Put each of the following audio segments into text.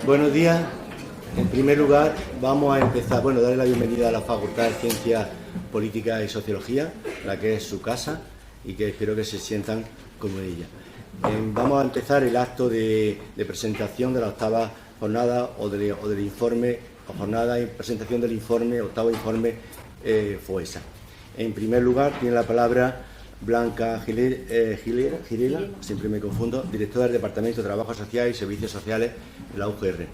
Buenos días. En primer lugar, vamos a empezar, darle la bienvenida a la Facultad de Ciencias Políticas y Sociología, la que es su casa, y que espero que se sientan como ella. Vamos a empezar el acto de presentación de la octava jornada o del informe, o jornada y presentación del informe, octavo informe FOESA. En primer lugar, tiene la palabra Blanca Girela, siempre me confundo, directora del Departamento de Trabajo Social y Servicios Sociales de la UGR.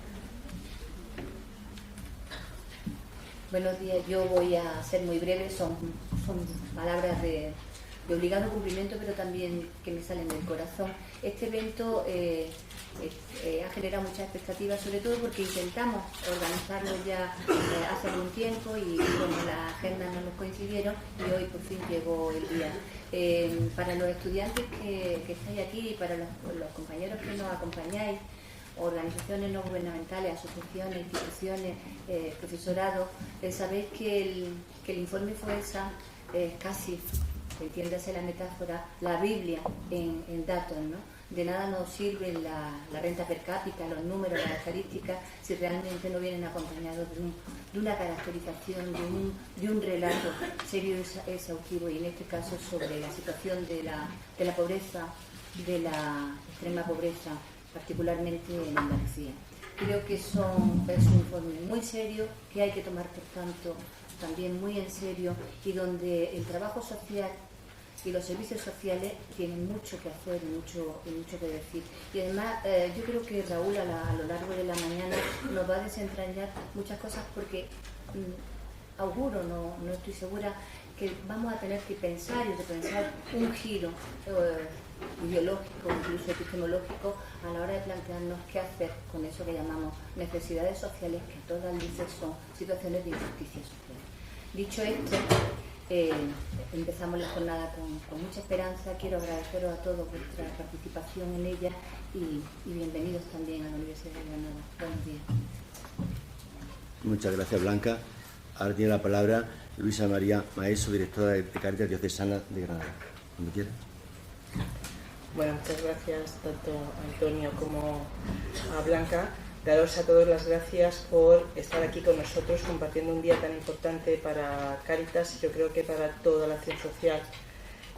Buenos días, yo voy a ser muy breve, son palabras de obligado cumplimiento, pero también que me salen del corazón. Este evento ha generado muchas expectativas, sobre todo porque intentamos organizarlo ya hace algún tiempo y las agendas no nos coincidieron y hoy por fin llegó el día. Para los estudiantes que estáis aquí y para los compañeros que nos acompañáis, organizaciones no gubernamentales, asociaciones, instituciones, profesorado, sabéis que el informe FOESA es casi, entiéndase la metáfora, la Biblia en datos, ¿no? De nada nos sirve la renta per cápita, los números, las estadísticas, si realmente no vienen acompañados de una caracterización, de un relato serio y exhaustivo, y en este caso sobre la situación de la pobreza, de la extrema pobreza, particularmente en Andalucía. Creo que es un informe muy serio, que hay que tomar, por tanto, también muy en serio, y donde el trabajo social y los servicios sociales tienen mucho que hacer y mucho que decir. Y además, yo creo que Raúl a lo largo de la mañana nos va a desentrañar muchas cosas, porque auguro, no estoy segura, que vamos a tener que pensar y repensar un giro ideológico, incluso epistemológico, a la hora de plantearnos qué hacer con eso que llamamos necesidades sociales, que a todas luces son situaciones de injusticia social. Dicho esto, empezamos la jornada con mucha esperanza. Quiero agradeceros a todos vuestra participación en ella y bienvenidos también a la Universidad de Granada. Buenos días. Muchas gracias, Blanca. Ahora tiene la palabra Luisa María Maeso, directora de Cáritas Diocesana de Granada. Cuando quiera. Bueno, muchas gracias tanto a Antonio como a Blanca. Daros a todos las gracias por estar aquí con nosotros compartiendo un día tan importante para Cáritas y yo creo que para toda la acción social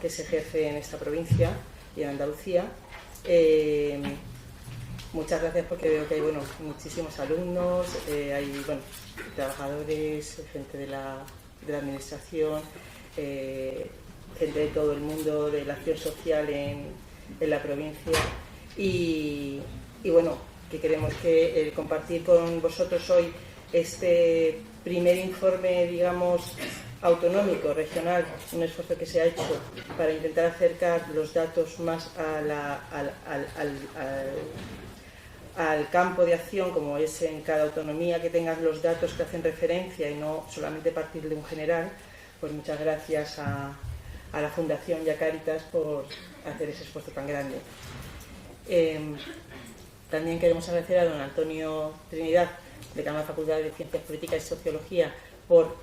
que se ejerce en esta provincia y en Andalucía. Muchas gracias, porque veo que hay muchísimos alumnos, hay trabajadores, gente de la administración, gente de todo el mundo de la acción social en la provincia y que queremos compartir con vosotros hoy este primer informe, digamos, autonómico, regional, un esfuerzo que se ha hecho para intentar acercar los datos más al campo de acción, como es en cada autonomía, que tengan los datos que hacen referencia y no solamente partir de un general. Pues muchas gracias a la Fundación y a Cáritas por hacer ese esfuerzo tan grande. También queremos agradecer a don Antonio Trinidad, decano de la Facultad de Ciencias Políticas y Sociología, por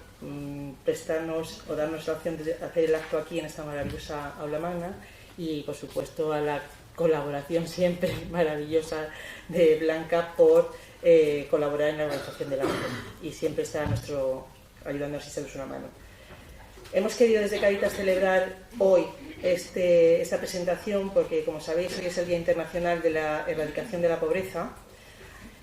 prestarnos o darnos la opción de hacer el acto aquí en esta maravillosa aula magna, y por supuesto a la colaboración siempre maravillosa de Blanca por colaborar en la organización del acto y siempre está ayudándonos y echarnos una mano. Hemos querido desde Cáritas celebrar hoy esta presentación porque, como sabéis, hoy es el Día Internacional de la Erradicación de la Pobreza.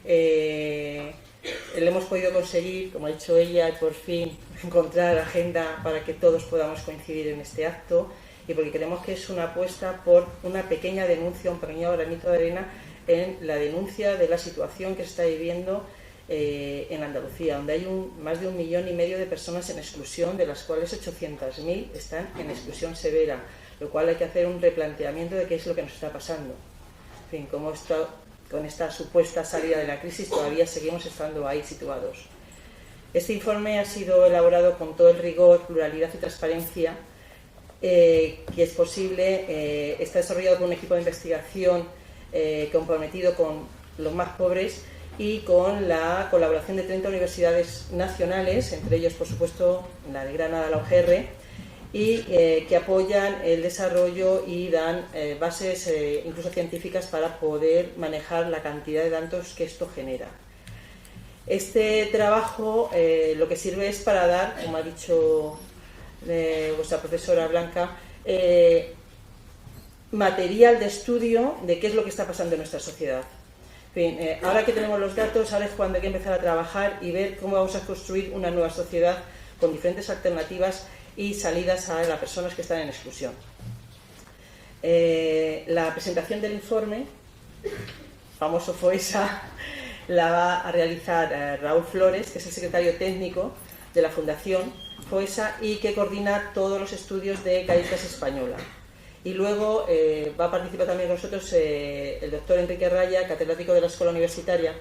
Lo hemos podido conseguir, como ha dicho ella, y por fin encontrar agenda para que todos podamos coincidir en este acto, y porque creemos que es una apuesta por una pequeña denuncia, un pequeño granito de arena en la denuncia de la situación que se está viviendo en Andalucía, donde hay más de 1,5 millones de personas en exclusión, de las cuales 800.000 están en exclusión severa, lo cual hay que hacer un replanteamiento de qué es lo que nos está pasando. En fin, cómo con esta supuesta salida de la crisis todavía seguimos estando ahí situados. Este informe ha sido elaborado con todo el rigor, pluralidad y transparencia que es posible. Está desarrollado por un equipo de investigación comprometido con los más pobres y con la colaboración de 30 universidades nacionales, entre ellos, por supuesto, la de Granada, la UGR, y que apoyan el desarrollo y dan bases incluso científicas para poder manejar la cantidad de datos que esto genera. Este trabajo lo que sirve es para dar, como ha dicho vuestra profesora Blanca, material de estudio de qué es lo que está pasando en nuestra sociedad. En fin, ahora que tenemos los datos, ahora es cuando hay que empezar a trabajar y ver cómo vamos a construir una nueva sociedad con diferentes alternativas y salidas a las personas que están en exclusión. La presentación del informe, famoso FOESA, la va a realizar Raúl Flores, que es el secretario técnico de la Fundación FOESA y que coordina todos los estudios de Cáritas Española. Y luego va a participar también con nosotros el doctor Enrique Raya, catedrático de la Escuela Universitaria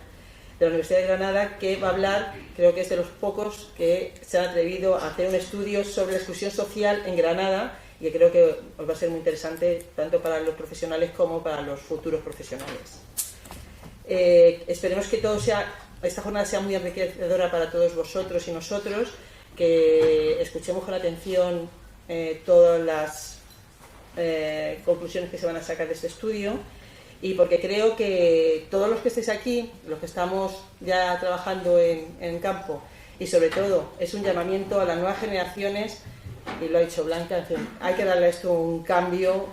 de la Universidad de Granada, que va a hablar, creo que es de los pocos que se han atrevido a hacer un estudio sobre la exclusión social en Granada, y que creo que os va a ser muy interesante tanto para los profesionales como para los futuros profesionales. Esperemos que esta jornada sea muy enriquecedora para todos vosotros y nosotros, que escuchemos con atención todas las conclusiones que se van a sacar de este estudio, y porque creo que todos los que estéis aquí, los que estamos ya trabajando en campo, y sobre todo es un llamamiento a las nuevas generaciones, y lo ha dicho Blanca, en fin, hay que darle a esto un cambio,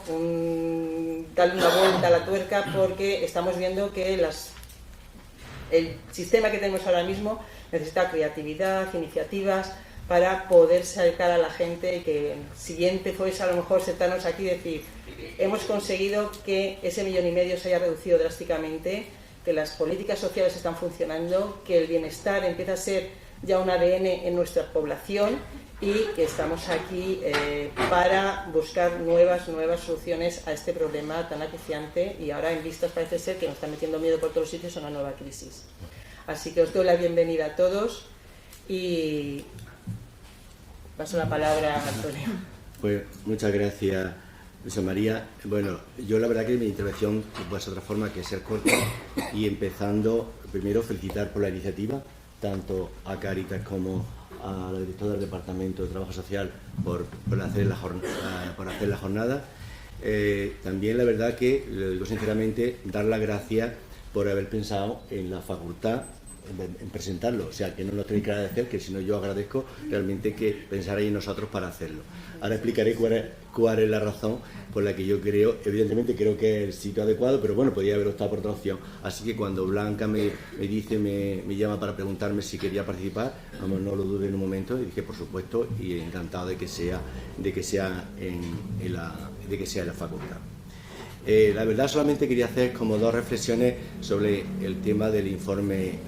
darle una vuelta a la tuerca, porque estamos viendo que el sistema que tenemos ahora mismo necesita creatividad, iniciativas para poder sacar a la gente, y que el siguiente fuese a lo mejor sentarnos aquí y decir: hemos conseguido que ese 1,5 millones se haya reducido drásticamente, que las políticas sociales están funcionando, que el bienestar empieza a ser ya un ADN en nuestra población, y que estamos aquí para buscar nuevas soluciones a este problema tan acuciante, y ahora en vistas parece ser que nos está metiendo miedo por todos los sitios a una nueva crisis. Así que os doy la bienvenida a todos y paso la palabra a Antonio. Pues muchas gracias, José María. Bueno, yo la verdad que mi intervención puede ser otra forma que ser corta, y empezando primero felicitar por la iniciativa tanto a Cáritas como a la directora del Departamento de Trabajo Social por hacer la jornada. También la verdad que, lo digo sinceramente, dar las gracias por haber pensado en la facultad, en presentarlo. O sea, que no nos tenéis que agradecer, que si no yo agradezco realmente que pensarais en nosotros para hacerlo. Ahora explicaré cuál es la razón por la que yo creo, evidentemente creo que es el sitio adecuado, pero bueno, podría haber optado por otra opción. Así que cuando Blanca me llama para preguntarme si quería participar, vamos, no lo dudé en un momento, y dije por supuesto, y encantado de que sea en la facultad. La verdad, solamente quería hacer como dos reflexiones sobre el tema del informe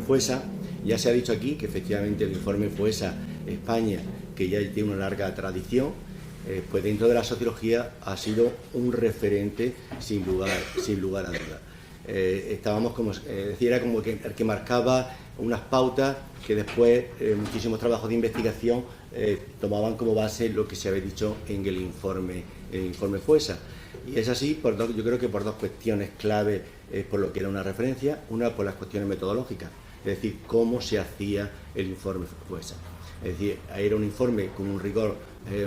FOESA. Ya se ha dicho aquí que efectivamente el informe FOESA España, que ya tiene una larga tradición, pues dentro de la sociología ha sido un referente sin lugar a dudas. Estábamos como era como que el que marcaba unas pautas que después muchísimos trabajos de investigación tomaban como base lo que se había dicho en el informe FOESA. Y es así, yo creo que por dos cuestiones clave, por lo que era una referencia. Una, por las cuestiones metodológicas, es decir, cómo se hacía el informe FOESA. Es decir, era un informe con un rigor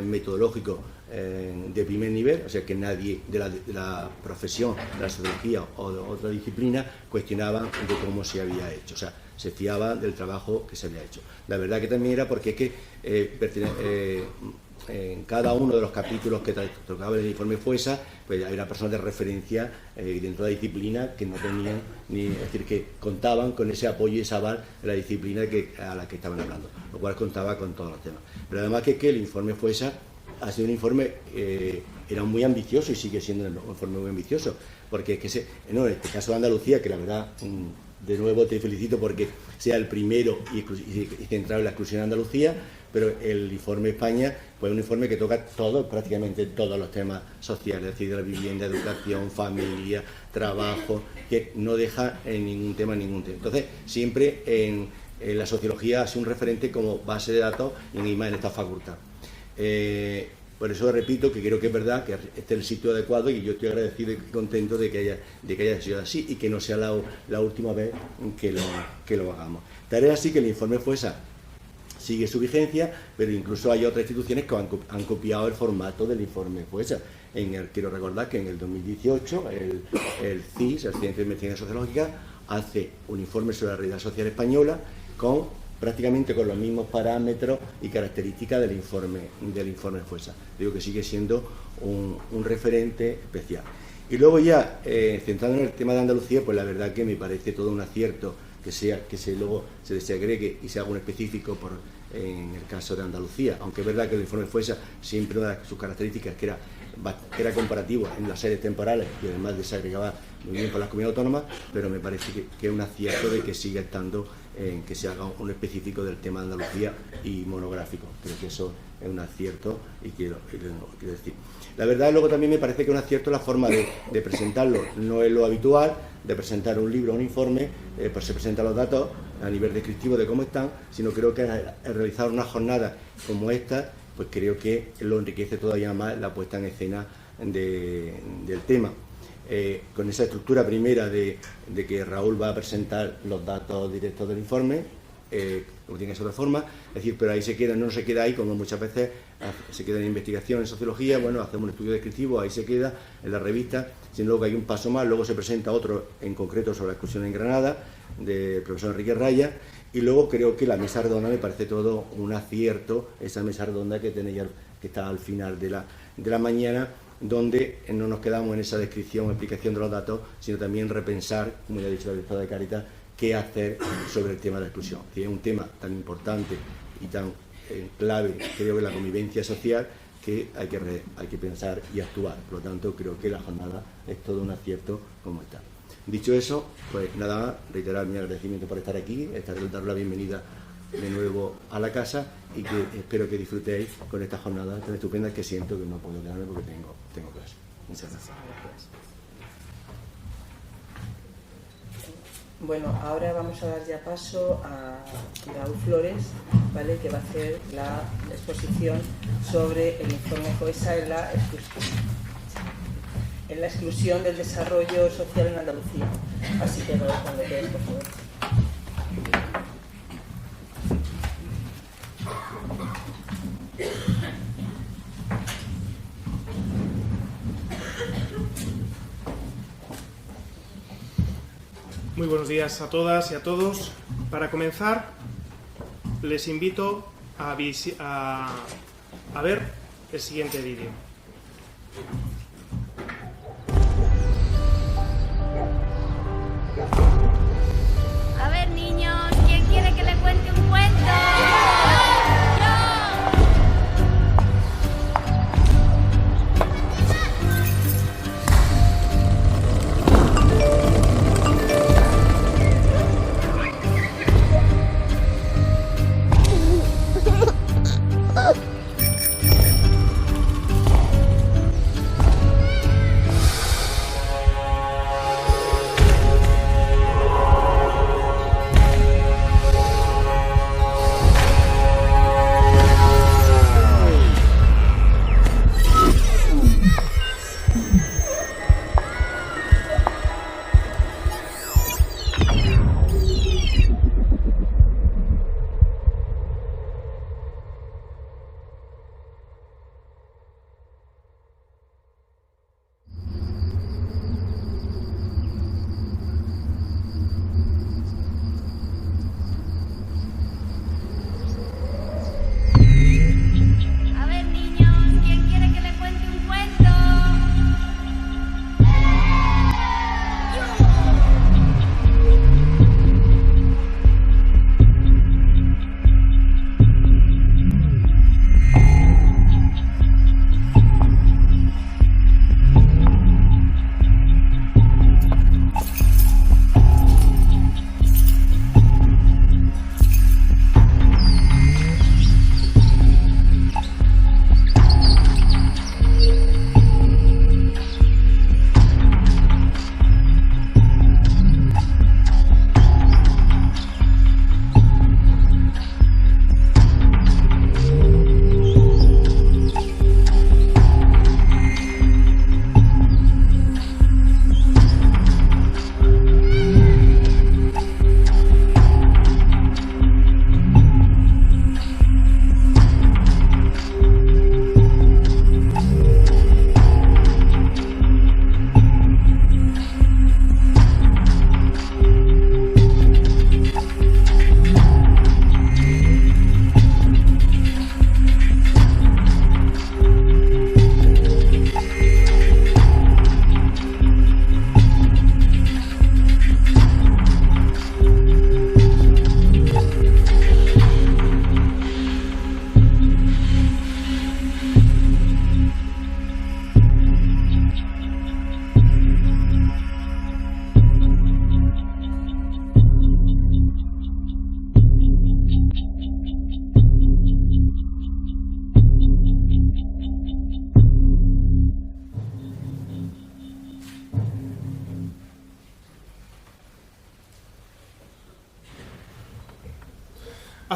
metodológico de primer nivel, o sea que nadie de la profesión, de la sociología o de otra disciplina cuestionaba de cómo se había hecho, o sea, se fiaba del trabajo que se había hecho. La verdad que también era porque es que en cada uno de los capítulos que tocaba el informe FOESA, pues hay una persona de referencia dentro de la disciplina que no tenían, es decir, que contaban con ese apoyo y ese aval de la disciplina a la que estaban hablando, lo cual contaba con todos los temas. Pero además que el informe FOESA ha sido un informe, era muy ambicioso y sigue siendo un informe muy ambicioso, porque es que en este caso de Andalucía, que la verdad, de nuevo te felicito porque sea el primero y centrado en la exclusión de Andalucía, pero el informe España, pues es un informe que toca prácticamente todos los temas sociales, es decir, de la vivienda, educación, familia, trabajo, que no deja en ningún tema. Entonces, siempre en la sociología ha sido un referente como base de datos y más en esta facultad. Por eso repito que creo que es verdad que este es el sitio adecuado, y yo estoy agradecido y contento de que haya sido así y que no sea la última vez que lo hagamos. Tal es así que el informe FOESA sigue su vigencia, pero incluso hay otras instituciones que han copiado el formato del informe FOESA. Quiero recordar que en el 2018 el CIS, el Centro de Investigación Sociológica, hace un informe sobre la realidad social española prácticamente con los mismos parámetros y características del informe FOESA. Digo que sigue siendo un referente especial. Y luego ya, centrando en el tema de Andalucía, pues la verdad que me parece todo un acierto que luego se desagregue y se haga un específico en el caso de Andalucía, aunque es verdad que el informe FOESA siempre una de sus características que era comparativo en las series temporales y además desagregaba muy bien con las comunidades autónomas, pero me parece que es un acierto de que siga estando en que se haga un específico del tema de Andalucía y monográfico. Creo que eso es un acierto y quiero decir. La verdad, luego también me parece que es un acierto la forma de presentarlo. No es lo habitual de presentar un libro o un informe, pues se presentan los datos a nivel descriptivo de cómo están, sino creo que al realizar una jornada como esta, pues creo que lo enriquece todavía más la puesta en escena del tema. Con esa estructura primera de que Raúl va a presentar los datos directos del informe, como tiene que ser de otra forma, es decir, pero ahí no se queda ahí, como muchas veces se queda en investigación, en sociología, bueno, hacemos un estudio descriptivo, ahí se queda en la revista, sino luego que hay un paso más, luego se presenta otro en concreto sobre la exclusión en Granada, del profesor Enrique Raya, y luego creo que la mesa redonda me parece todo un acierto, esa mesa redonda que está al final de la mañana, donde no nos quedamos en esa descripción o explicación de los datos, sino también repensar, como ya ha dicho la directora de Cáritas, qué hacer sobre el tema de la exclusión. Es un tema tan importante y tan clave, creo que la convivencia social, que hay que pensar y actuar. Por lo tanto, creo que la jornada es todo un acierto como está. Dicho eso, pues nada más, reiterar mi agradecimiento por estar aquí, dar la bienvenida de nuevo a la casa y que espero que disfrutéis con esta jornada tan estupenda que siento que no puedo quedarme porque tengo clase. Muchas gracias. Bueno, ahora vamos a dar ya paso a Raúl Flores, ¿vale?, que va a hacer la exposición sobre el informe FOESA en la exclusión del desarrollo social en Andalucía. Así que Raúl, cuando quieras, por favor. Muy buenos días a todas y a todos. Para comenzar, les invito a ver el siguiente vídeo. A ver, niños, ¿quién quiere que le cuente un cuento?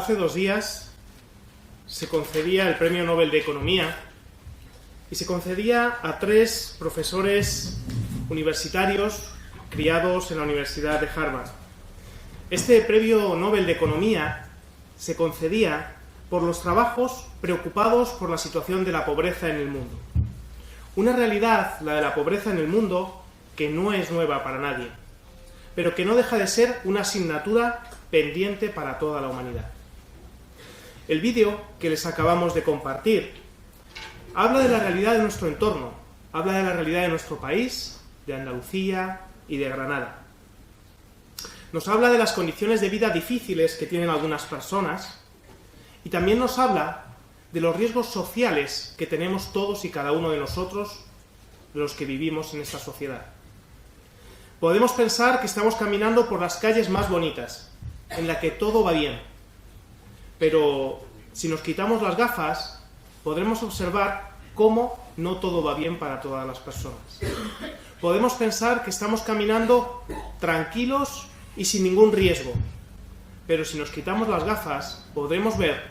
hace 2 días se concedía el Premio Nobel de Economía y se concedía a 3 profesores universitarios criados en la Universidad de Harvard. Este Premio Nobel de Economía se concedía por los trabajos preocupados por la situación de la pobreza en el mundo. Una realidad, la de la pobreza en el mundo, que no es nueva para nadie, pero que no deja de ser una asignatura pendiente para toda la humanidad. El vídeo que les acabamos de compartir habla de la realidad de nuestro entorno, habla de la realidad de nuestro país, de Andalucía y de Granada. Nos habla de las condiciones de vida difíciles que tienen algunas personas y también nos habla de los riesgos sociales que tenemos todos y cada uno de nosotros, los que vivimos en esta sociedad. Podemos pensar que estamos caminando por las calles más bonitas, en la que todo va bien. Pero si nos quitamos las gafas, podremos observar cómo no todo va bien para todas las personas. Podemos pensar que estamos caminando tranquilos y sin ningún riesgo. Pero si nos quitamos las gafas, podremos ver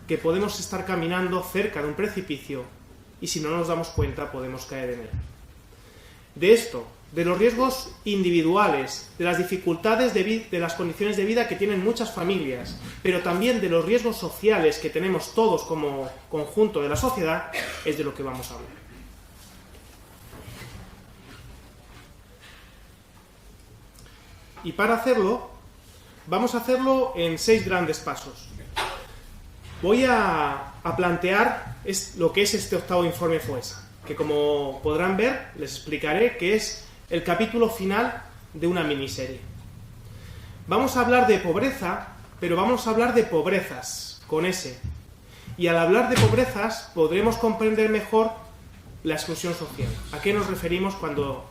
que podemos estar caminando cerca de un precipicio y si no nos damos cuenta podemos caer en él. De esto, de los riesgos individuales, de las dificultades de las condiciones de vida que tienen muchas familias, pero también de los riesgos sociales que tenemos todos como conjunto de la sociedad, es de lo que vamos a hablar. Y para hacerlo, vamos a hacerlo en 6 grandes pasos. Voy a plantear lo que es este 8º informe FOESA, que como podrán ver, les explicaré que es el capítulo final de una miniserie. Vamos a hablar de pobreza, pero vamos a hablar de pobrezas, con S. Y al hablar de pobrezas podremos comprender mejor la exclusión social. ¿A qué nos referimos cuando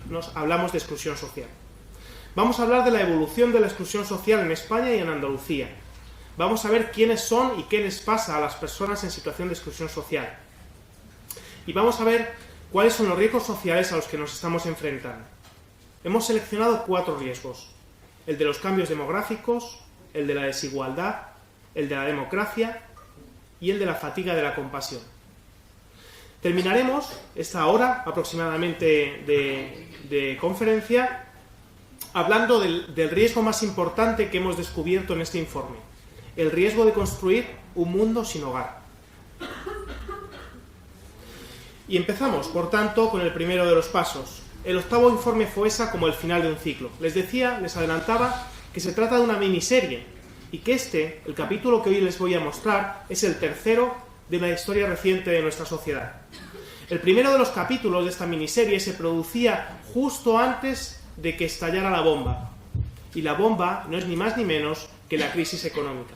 nos hablamos de exclusión social? Vamos a hablar de la evolución de la exclusión social en España y en Andalucía. Vamos a ver quiénes son y qué les pasa a las personas en situación de exclusión social. Y vamos a ver cuáles son los riesgos sociales a los que nos estamos enfrentando. Hemos seleccionado 4 riesgos: el de los cambios demográficos, el de la desigualdad, el de la democracia y el de la fatiga de la compasión. Terminaremos esta hora aproximadamente de conferencia hablando del riesgo más importante que hemos descubierto en este informe: el riesgo de construir un mundo sin hogar. Y empezamos, por tanto, con el primero de los pasos, el 8º informe FOESA como el final de un ciclo. Les adelantaba que se trata de una miniserie y que el capítulo que hoy les voy a mostrar, es el 3º de la historia reciente de nuestra sociedad. El primero de los capítulos de esta miniserie se producía justo antes de que estallara la bomba. Y la bomba no es ni más ni menos que la crisis económica.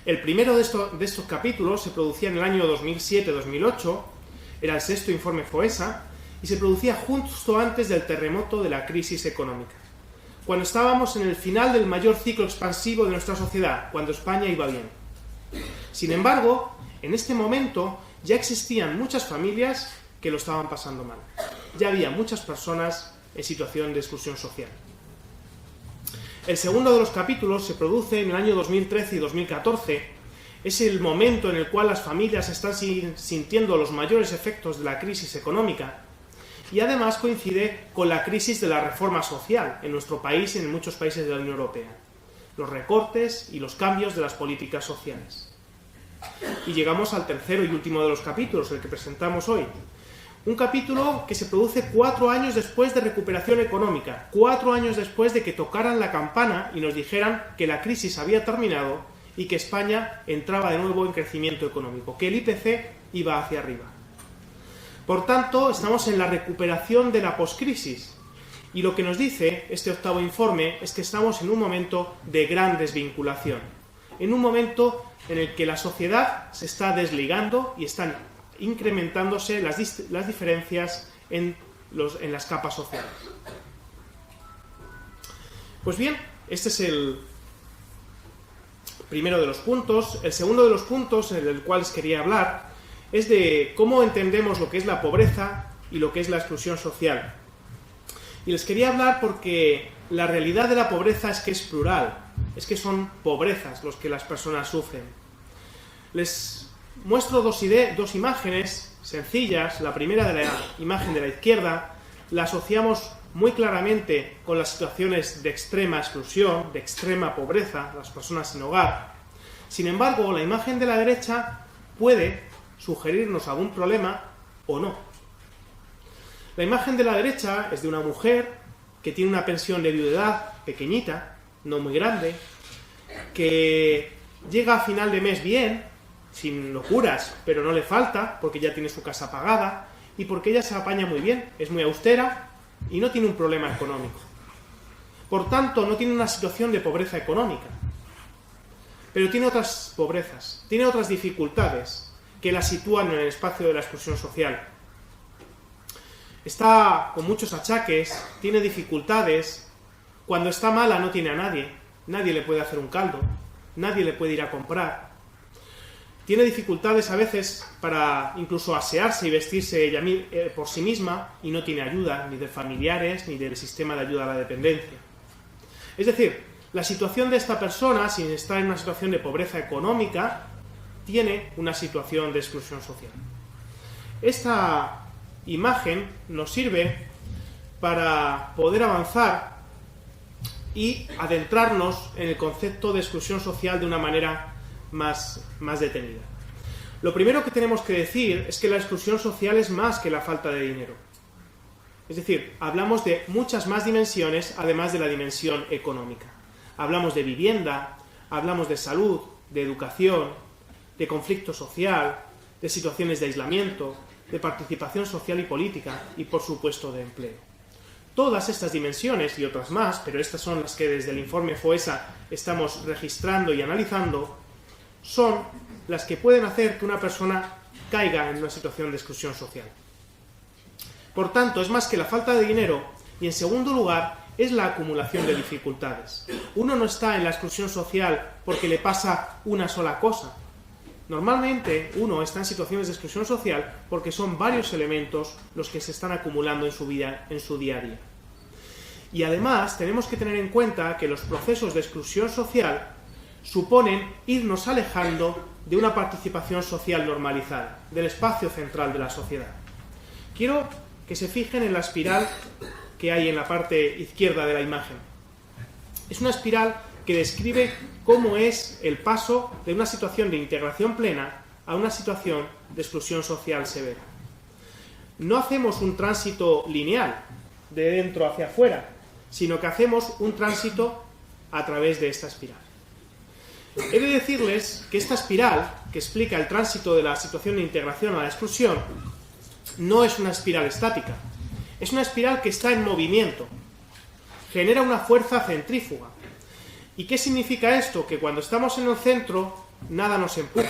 El primero de estos capítulos se producía en el año 2007-2008, era el 6º informe FOESA, y se producía justo antes del terremoto de la crisis económica, cuando estábamos en el final del mayor ciclo expansivo de nuestra sociedad, cuando España iba bien. Sin embargo, en este momento ya existían muchas familias que lo estaban pasando mal. Ya había muchas personas en situación de exclusión social. El segundo de los capítulos se produce en el año 2013 y 2014. Es el momento en el cual las familias están sintiendo los mayores efectos de la crisis económica y además coincide con la crisis de la reforma social en nuestro país y en muchos países de la Unión Europea, los recortes y los cambios de las políticas sociales. Y llegamos al tercero y último de los capítulos, el que presentamos hoy. Un capítulo que se produce 4 años después de recuperación económica, 4 años después de que tocaran la campana y nos dijeran que la crisis había terminado y que España entraba de nuevo en crecimiento económico, que el IPC iba hacia arriba. Por tanto, estamos en la recuperación de la poscrisis, y lo que nos dice este 8º informe es que estamos en un momento de gran desvinculación, en un momento en el que la sociedad se está desligando y están incrementándose las diferencias en las capas sociales. Pues bien, este es el primero de los puntos. El segundo de los puntos, del cual les quería hablar, es de cómo entendemos lo que es la pobreza y lo que es la exclusión social. Y les quería hablar porque la realidad de la pobreza es que es plural, es que son pobrezas los que las personas sufren. Les muestro dos imágenes sencillas. La primera, de la imagen de la izquierda, la asociamos muy claramente con las situaciones de extrema exclusión, de extrema pobreza, las personas sin hogar. Sin embargo, la imagen de la derecha puede sugerirnos algún problema o no. La imagen de la derecha es de una mujer que tiene una pensión de viudedad pequeñita, no muy grande, que llega a final de mes bien, sin locuras, pero no le falta, porque ya tiene su casa pagada y porque ella se apaña muy bien, es muy austera y no tiene un problema económico. Por tanto, no tiene una situación de pobreza económica, pero tiene otras pobrezas, tiene otras dificultades que la sitúan en el espacio de la exclusión social. Está con muchos achaques, tiene dificultades. Cuando está mala no tiene a nadie, nadie le puede hacer un caldo, nadie le puede ir a comprar. Tiene dificultades a veces para incluso asearse y vestirse ella por sí misma, y no tiene ayuda ni de familiares ni del sistema de ayuda a la dependencia. Es decir, la situación de esta persona, sin estar en una situación de pobreza económica, tiene una situación de exclusión social. Esta imagen nos sirve para poder avanzar y adentrarnos en el concepto de exclusión social de una manera más detenida. Lo primero que tenemos que decir es que la exclusión social es más que la falta de dinero. Es decir, hablamos de muchas más dimensiones además de la dimensión económica. Hablamos de vivienda, hablamos de salud, de educación, de conflicto social, de situaciones de aislamiento, de participación social y política y, por supuesto, de empleo. Todas estas dimensiones y otras más, pero estas son las que desde el informe FOESA estamos registrando y analizando, son las que pueden hacer que una persona caiga en una situación de exclusión social. Por tanto, es más que la falta de dinero y, en segundo lugar, es la acumulación de dificultades. Uno no está en la exclusión social porque le pasa una sola cosa. Normalmente uno está en situaciones de exclusión social porque son varios elementos los que se están acumulando en su vida, en su día a día. Y además tenemos que tener en cuenta que los procesos de exclusión social suponen irnos alejando de una participación social normalizada, del espacio central de la sociedad. Quiero que se fijen en la espiral que hay en la parte izquierda de la imagen. Es una espiral que describe cómo es el paso de una situación de integración plena a una situación de exclusión social severa. No hacemos un tránsito lineal, de dentro hacia afuera, sino que hacemos un tránsito a través de esta espiral. He de decirles que esta espiral, que explica el tránsito de la situación de integración a la exclusión, no es una espiral estática. Es una espiral que está en movimiento. Genera una fuerza centrífuga. ¿Y qué significa esto? Que cuando estamos en el centro, nada nos empuja.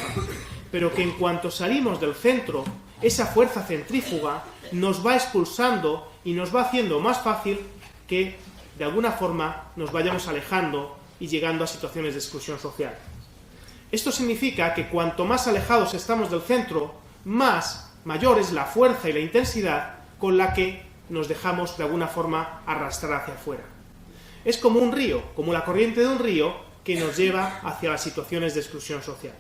Pero que en cuanto salimos del centro, esa fuerza centrífuga nos va expulsando y nos va haciendo más fácil que, de alguna forma, nos vayamos alejando y llegando a situaciones de exclusión social. Esto significa que cuanto más alejados estamos del centro, mayor es la fuerza y la intensidad con la que nos dejamos de alguna forma arrastrar hacia afuera. Es como un río, como la corriente de un río que nos lleva hacia las situaciones de exclusión social.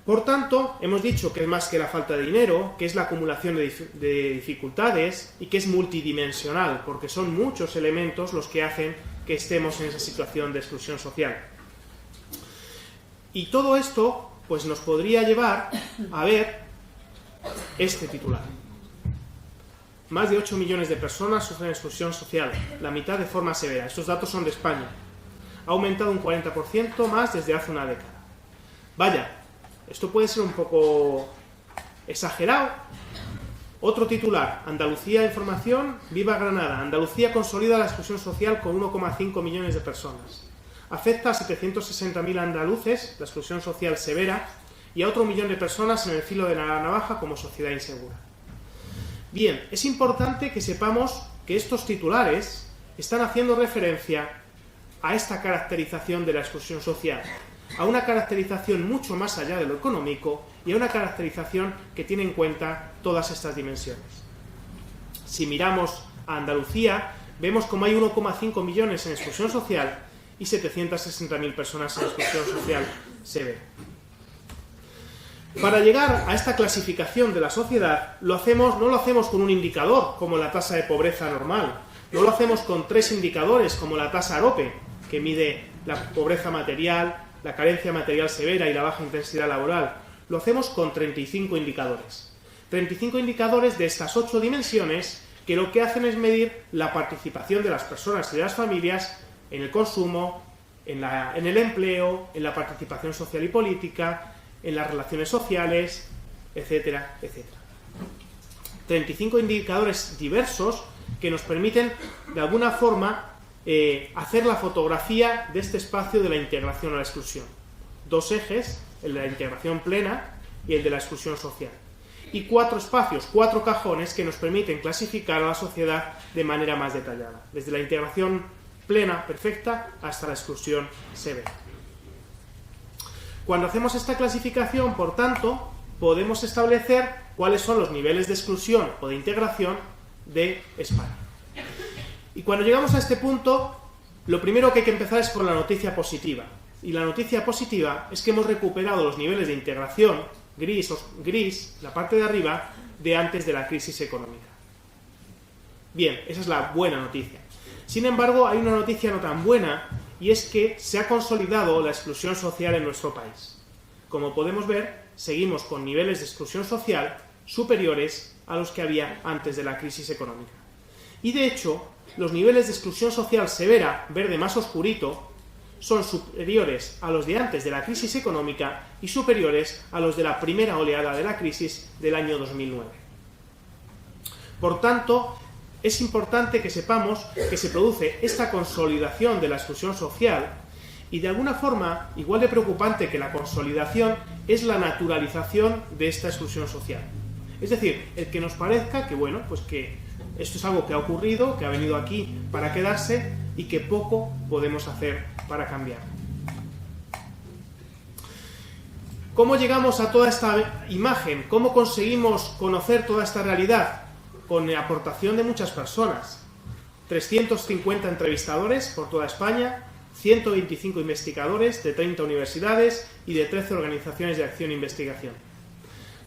Por tanto, hemos dicho que es más que la falta de dinero, que es la acumulación de dificultades y que es multidimensional, porque son muchos elementos los que hacen que estemos en esa situación de exclusión social. Y todo esto pues nos podría llevar a ver este titular. Más de 8 millones de personas sufren exclusión social, la mitad de forma severa. Estos datos son de España. Ha aumentado un 40% más desde hace una década. Vaya, esto puede ser un poco exagerado. Otro titular, Andalucía Información, Viva Granada. Andalucía consolida la exclusión social con 1,5 millones de personas. Afecta a 760.000 andaluces, la exclusión social severa, y a otro millón de personas en el filo de la navaja como sociedad insegura. Bien, es importante que sepamos que estos titulares están haciendo referencia a esta caracterización de la exclusión social, a una caracterización mucho más allá de lo económico y a una caracterización que tiene en cuenta todas estas dimensiones. Si miramos a Andalucía, vemos como hay 1,5 millones en exclusión social y 760.000 personas en exclusión social severa. Para llegar a esta clasificación de la sociedad, no lo hacemos con un indicador, como la tasa de pobreza normal. No lo hacemos con 3 indicadores, como la tasa AROPE, que mide la pobreza material, la carencia material severa y la baja intensidad laboral. Lo hacemos con 35 indicadores. 35 indicadores de estas 8 dimensiones que lo que hacen es medir la participación de las personas y de las familias en el consumo, en el empleo, en la participación social y política, en las relaciones sociales, etcétera, etcétera. 35 indicadores diversos que nos permiten, de alguna forma, hacer la fotografía de este espacio de la integración o la exclusión. 2 ejes, el de la integración plena y el de la exclusión social. Y 4 espacios, 4 cajones que nos permiten clasificar a la sociedad de manera más detallada, desde la integración plena, perfecta, hasta la exclusión severa. Cuando hacemos esta clasificación, por tanto, podemos establecer cuáles son los niveles de exclusión o de integración de España. Y cuando llegamos a este punto, lo primero que hay que empezar es por la noticia positiva. Y la noticia positiva es que hemos recuperado los niveles de integración, gris, la parte de arriba, de antes de la crisis económica. Bien, esa es la buena noticia. Sin embargo, hay una noticia no tan buena, y es que se ha consolidado la exclusión social en nuestro país. Como podemos ver, seguimos con niveles de exclusión social superiores a los que había antes de la crisis económica. Y de hecho, los niveles de exclusión social severa, verde más oscurito, son superiores a los de antes de la crisis económica y superiores a los de la primera oleada de la crisis del año 2009. Por tanto, es importante que sepamos que se produce esta consolidación de la exclusión social y, de alguna forma, igual de preocupante que la consolidación es la naturalización de esta exclusión social. Es decir, el que nos parezca que, bueno, pues que esto es algo que ha ocurrido, que ha venido aquí para quedarse y que poco podemos hacer para cambiar. ¿Cómo llegamos a toda esta imagen? ¿Cómo conseguimos conocer toda esta realidad? Con la aportación de muchas personas. 350 entrevistadores por toda España, 125 investigadores de 30 universidades y de 13 organizaciones de acción e investigación.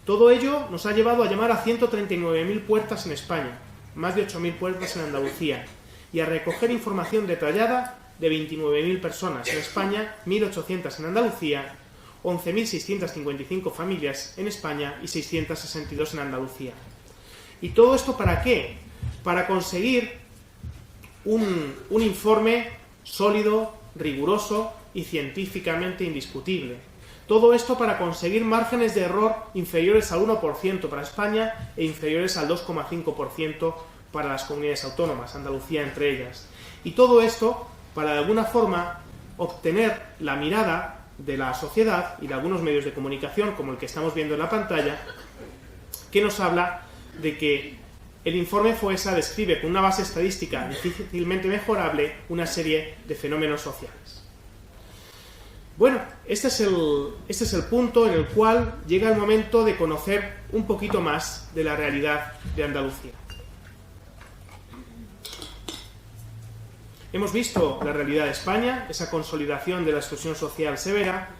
Todo ello nos ha llevado a llamar a 139.000 puertas en España, más de 8.000 puertas en Andalucía, y a recoger información detallada de 29.000 personas en España, 1.800 en Andalucía, 11.655 familias en España y 662 en Andalucía. ¿Y todo esto para qué? Para conseguir un informe sólido, riguroso y científicamente indiscutible. Todo esto para conseguir márgenes de error inferiores al 1% para España e inferiores al 2,5% para las comunidades autónomas, Andalucía entre ellas. Y todo esto para, de alguna forma, obtener la mirada de la sociedad y de algunos medios de comunicación, como el que estamos viendo en la pantalla, que nos habla de que el informe FOESA describe con una base estadística difícilmente mejorable una serie de fenómenos sociales. Bueno, este es el punto en el cual llega el momento de conocer un poquito más de la realidad de Andalucía. Hemos visto la realidad de España, esa consolidación de la exclusión social severa,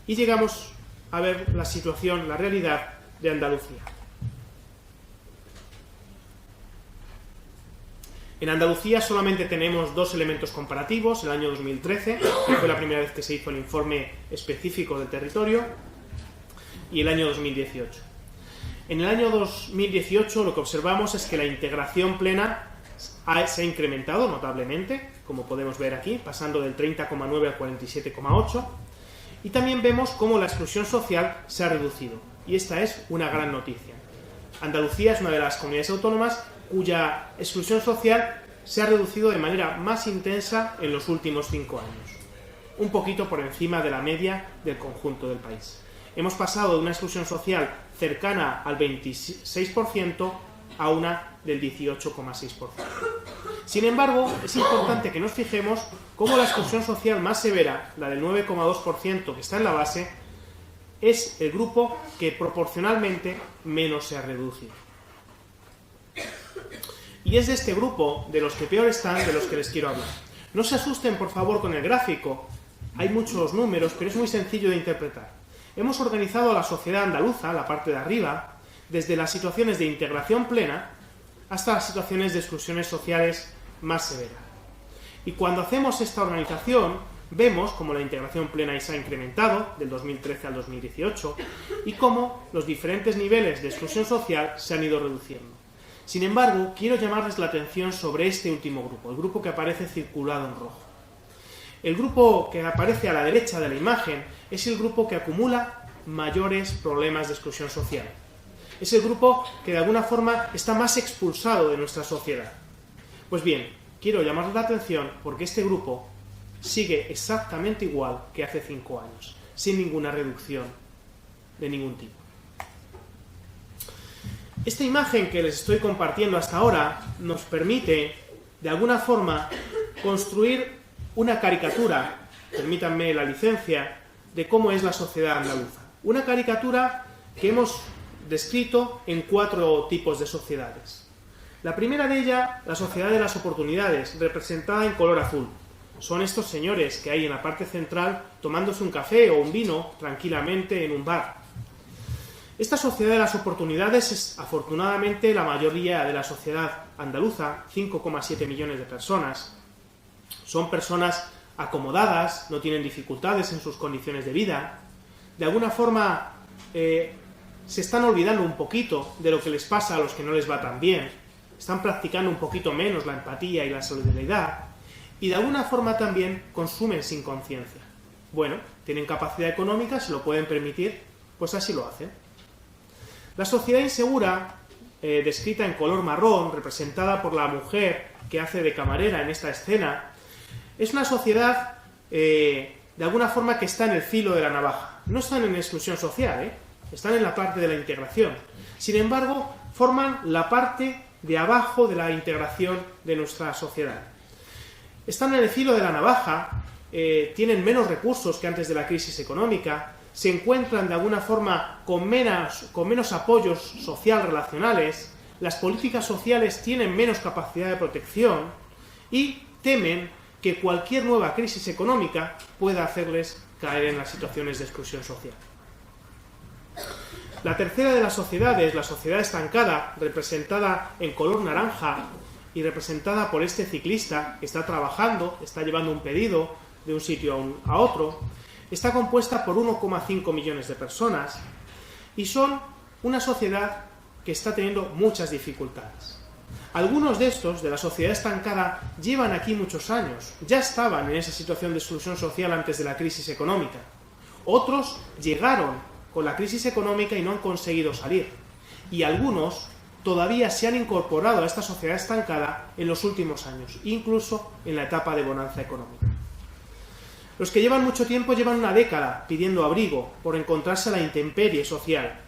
y llegamos a ver la situación, la realidad de Andalucía. En Andalucía solamente tenemos 2 elementos comparativos, el año 2013, que fue la primera vez que se hizo el informe específico del territorio, y el año 2018. En el año 2018 lo que observamos es que la integración plena se ha incrementado notablemente, como podemos ver aquí, pasando del 30,9 al 47,8, y también vemos cómo la exclusión social se ha reducido, y esta es una gran noticia. Andalucía es una de las comunidades autónomas cuya exclusión social se ha reducido de manera más intensa en los últimos 5 años, un poquito por encima de la media del conjunto del país. Hemos pasado de una exclusión social cercana al 26% a una del 18,6%. Sin embargo, es importante que nos fijemos cómo la exclusión social más severa, la del 9,2% que está en la base, es el grupo que proporcionalmente menos se ha reducido. Y es de este grupo, de los que peor están, de los que les quiero hablar. No se asusten, por favor, con el gráfico. Hay muchos números, pero es muy sencillo de interpretar. Hemos organizado a la sociedad andaluza, la parte de arriba, desde las situaciones de integración plena hasta las situaciones de exclusiones sociales más severas. Y cuando hacemos esta organización, vemos cómo la integración plena se ha incrementado del 2013 al 2018 y cómo los diferentes niveles de exclusión social se han ido reduciendo. Sin embargo, quiero llamarles la atención sobre este último grupo, el grupo que aparece circulado en rojo. El grupo que aparece a la derecha de la imagen es el grupo que acumula mayores problemas de exclusión social. Es el grupo que de alguna forma está más expulsado de nuestra sociedad. Pues bien, quiero llamarles la atención porque este grupo sigue exactamente igual que hace 5 años, sin ninguna reducción de ningún tipo. Esta imagen que les estoy compartiendo hasta ahora nos permite, de alguna forma, construir una caricatura, permítanme la licencia, de cómo es la sociedad andaluza. Una caricatura que hemos descrito en 4 tipos de sociedades. La primera de ellas, la sociedad de las oportunidades, representada en color azul. Son estos señores que hay en la parte central tomándose un café o un vino tranquilamente en un bar. Esta sociedad de las oportunidades es, afortunadamente, la mayoría de la sociedad andaluza, 5,7 millones de personas. Son personas acomodadas, no tienen dificultades en sus condiciones de vida. De alguna forma se están olvidando un poquito de lo que les pasa a los que no les va tan bien. Están practicando un poquito menos la empatía y la solidaridad. Y de alguna forma también consumen sin conciencia. Bueno, tienen capacidad económica, se lo pueden permitir, pues así lo hacen. La sociedad insegura, descrita en color marrón, representada por la mujer que hace de camarera en esta escena, es una sociedad, de alguna forma, que está en el filo de la navaja. No están en exclusión social, están en la parte de la integración. Sin embargo, forman la parte de abajo de la integración de nuestra sociedad. Están en el filo de la navaja, tienen menos recursos que antes de la crisis económica, se encuentran de alguna forma con menos apoyos social relacionales, las políticas sociales tienen menos capacidad de protección y temen que cualquier nueva crisis económica pueda hacerles caer en las situaciones de exclusión social. La tercera de las sociedades, la sociedad estancada, representada en color naranja y representada por este ciclista que está trabajando, está llevando un pedido de un sitio a otro, está compuesta por 1,5 millones de personas y son una sociedad que está teniendo muchas dificultades. Algunos de estos, de la sociedad estancada, llevan aquí muchos años, ya estaban en esa situación de exclusión social antes de la crisis económica. Otros llegaron con la crisis económica y no han conseguido salir. Y algunos todavía se han incorporado a esta sociedad estancada en los últimos años, incluso en la etapa de bonanza económica. Los que llevan mucho tiempo llevan una década pidiendo abrigo por encontrarse a la intemperie social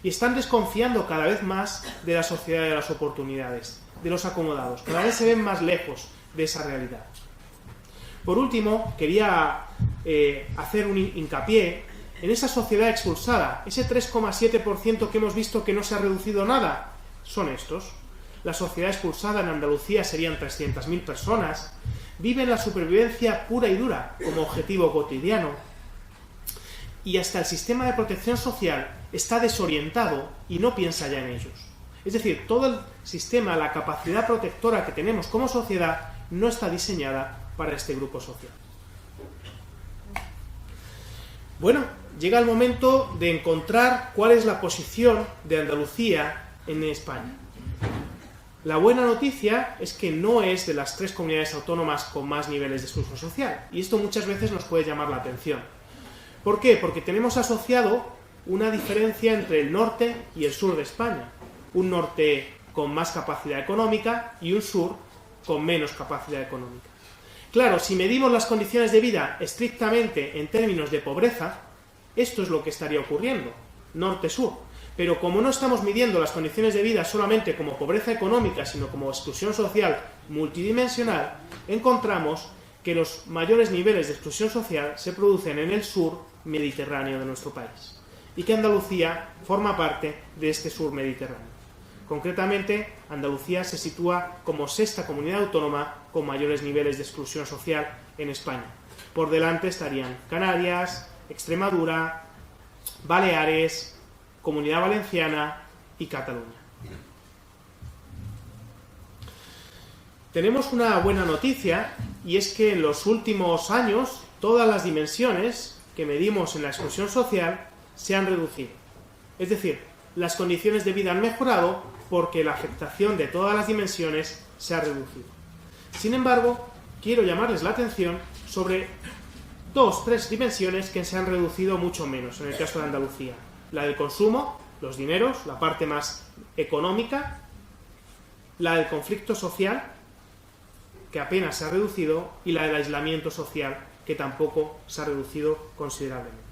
y están desconfiando cada vez más de la sociedad de las oportunidades, de los acomodados. Cada vez se ven más lejos de esa realidad. Por último, quería hacer un hincapié en esa sociedad expulsada, ese 3,7% que hemos visto que no se ha reducido nada, son estos. La sociedad expulsada en Andalucía serían 300.000 personas, viven la supervivencia pura y dura como objetivo cotidiano y hasta el sistema de protección social está desorientado y no piensa ya en ellos. Es decir, todo el sistema, la capacidad protectora que tenemos como sociedad no está diseñada para este grupo social. Bueno, llega el momento de encontrar cuál es la posición de Andalucía en España. La buena noticia es que no es de las 3 comunidades autónomas con más niveles de exclusión social, y esto muchas veces nos puede llamar la atención. ¿Por qué? Porque tenemos asociado una diferencia entre el norte y el sur de España. Un norte con más capacidad económica y un sur con menos capacidad económica. Claro, si medimos las condiciones de vida estrictamente en términos de pobreza, esto es lo que estaría ocurriendo, norte-sur. Pero como no estamos midiendo las condiciones de vida solamente como pobreza económica, sino como exclusión social multidimensional, encontramos que los mayores niveles de exclusión social se producen en el sur mediterráneo de nuestro país y que Andalucía forma parte de este sur mediterráneo. Concretamente, Andalucía se sitúa como sexta comunidad autónoma con mayores niveles de exclusión social en España. Por delante estarían Canarias, Extremadura, Baleares, Comunidad Valenciana y Cataluña. Tenemos una buena noticia, y es que en los últimos años todas las dimensiones que medimos en la exclusión social se han reducido. Es decir, las condiciones de vida han mejorado porque la afectación de todas las dimensiones se ha reducido. Sin embargo, quiero llamarles la atención sobre 2-3 dimensiones que se han reducido mucho menos en el caso de Andalucía. La del consumo, los dineros, la parte más económica, la del conflicto social, que apenas se ha reducido, y la del aislamiento social, que tampoco se ha reducido considerablemente.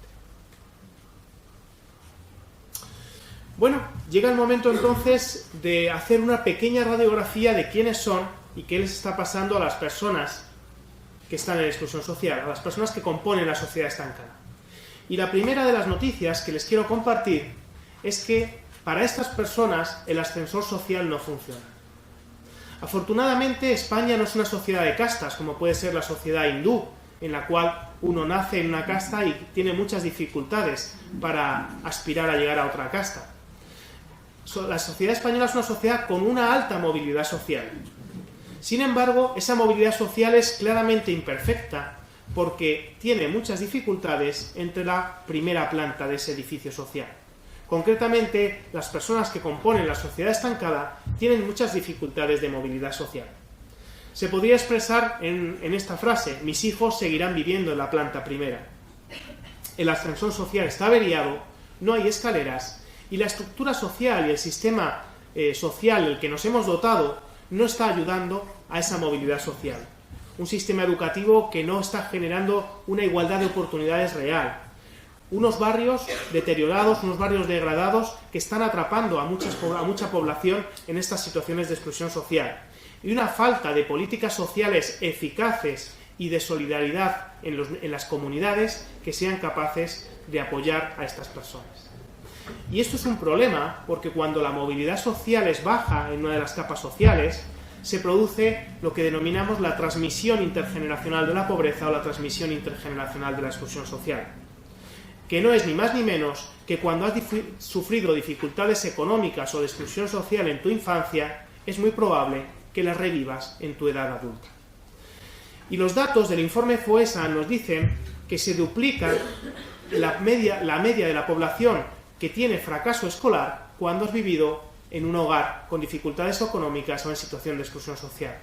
Bueno, llega el momento entonces de hacer una pequeña radiografía de quiénes son y qué les está pasando a las personas que están en exclusión social, a las personas que componen la sociedad estancada. Y la primera de las noticias que les quiero compartir es que para estas personas el ascensor social no funciona. Afortunadamente, España no es una sociedad de castas, como puede ser la sociedad hindú, en la cual uno nace en una casta y tiene muchas dificultades para aspirar a llegar a otra casta. La sociedad española es una sociedad con una alta movilidad social. Sin embargo, esa movilidad social es claramente imperfecta porque tiene muchas dificultades entre la primera planta de ese edificio social. Concretamente, las personas que componen la sociedad estancada tienen muchas dificultades de movilidad social. Se podría expresar en esta frase: mis hijos seguirán viviendo en la planta primera. El ascensor social está averiado, no hay escaleras, y la estructura social y el sistema social del que nos hemos dotado no está ayudando a esa movilidad social. Un sistema educativo que no está generando una igualdad de oportunidades real. Unos barrios deteriorados, unos barrios degradados que están atrapando a mucha población en estas situaciones de exclusión social. Y una falta de políticas sociales eficaces y de solidaridad en las comunidades que sean capaces de apoyar a estas personas. Y esto es un problema porque cuando la movilidad social es baja en una de las capas sociales, se produce lo que denominamos la transmisión intergeneracional de la pobreza o la transmisión intergeneracional de la exclusión social, que no es ni más ni menos que cuando has sufrido dificultades económicas o de exclusión social en tu infancia, es muy probable que las revivas en tu edad adulta. Y los datos del informe FOESA nos dicen que se duplica la media de la población que tiene fracaso escolar cuando has vivido en un hogar con dificultades económicas o en situación de exclusión social.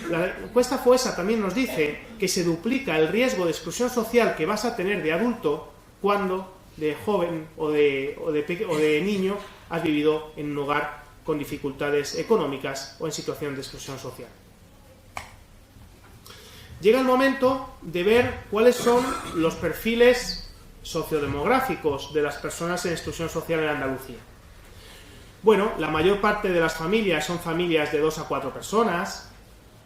La encuesta FOESA también nos dice que se duplica el riesgo de exclusión social que vas a tener de adulto cuando de joven o de niño has vivido en un hogar con dificultades económicas o en situación de exclusión social. Llega el momento de ver cuáles son los perfiles sociodemográficos de las personas en exclusión social en Andalucía. Bueno, la mayor parte de las familias son familias de 2 a 4 personas.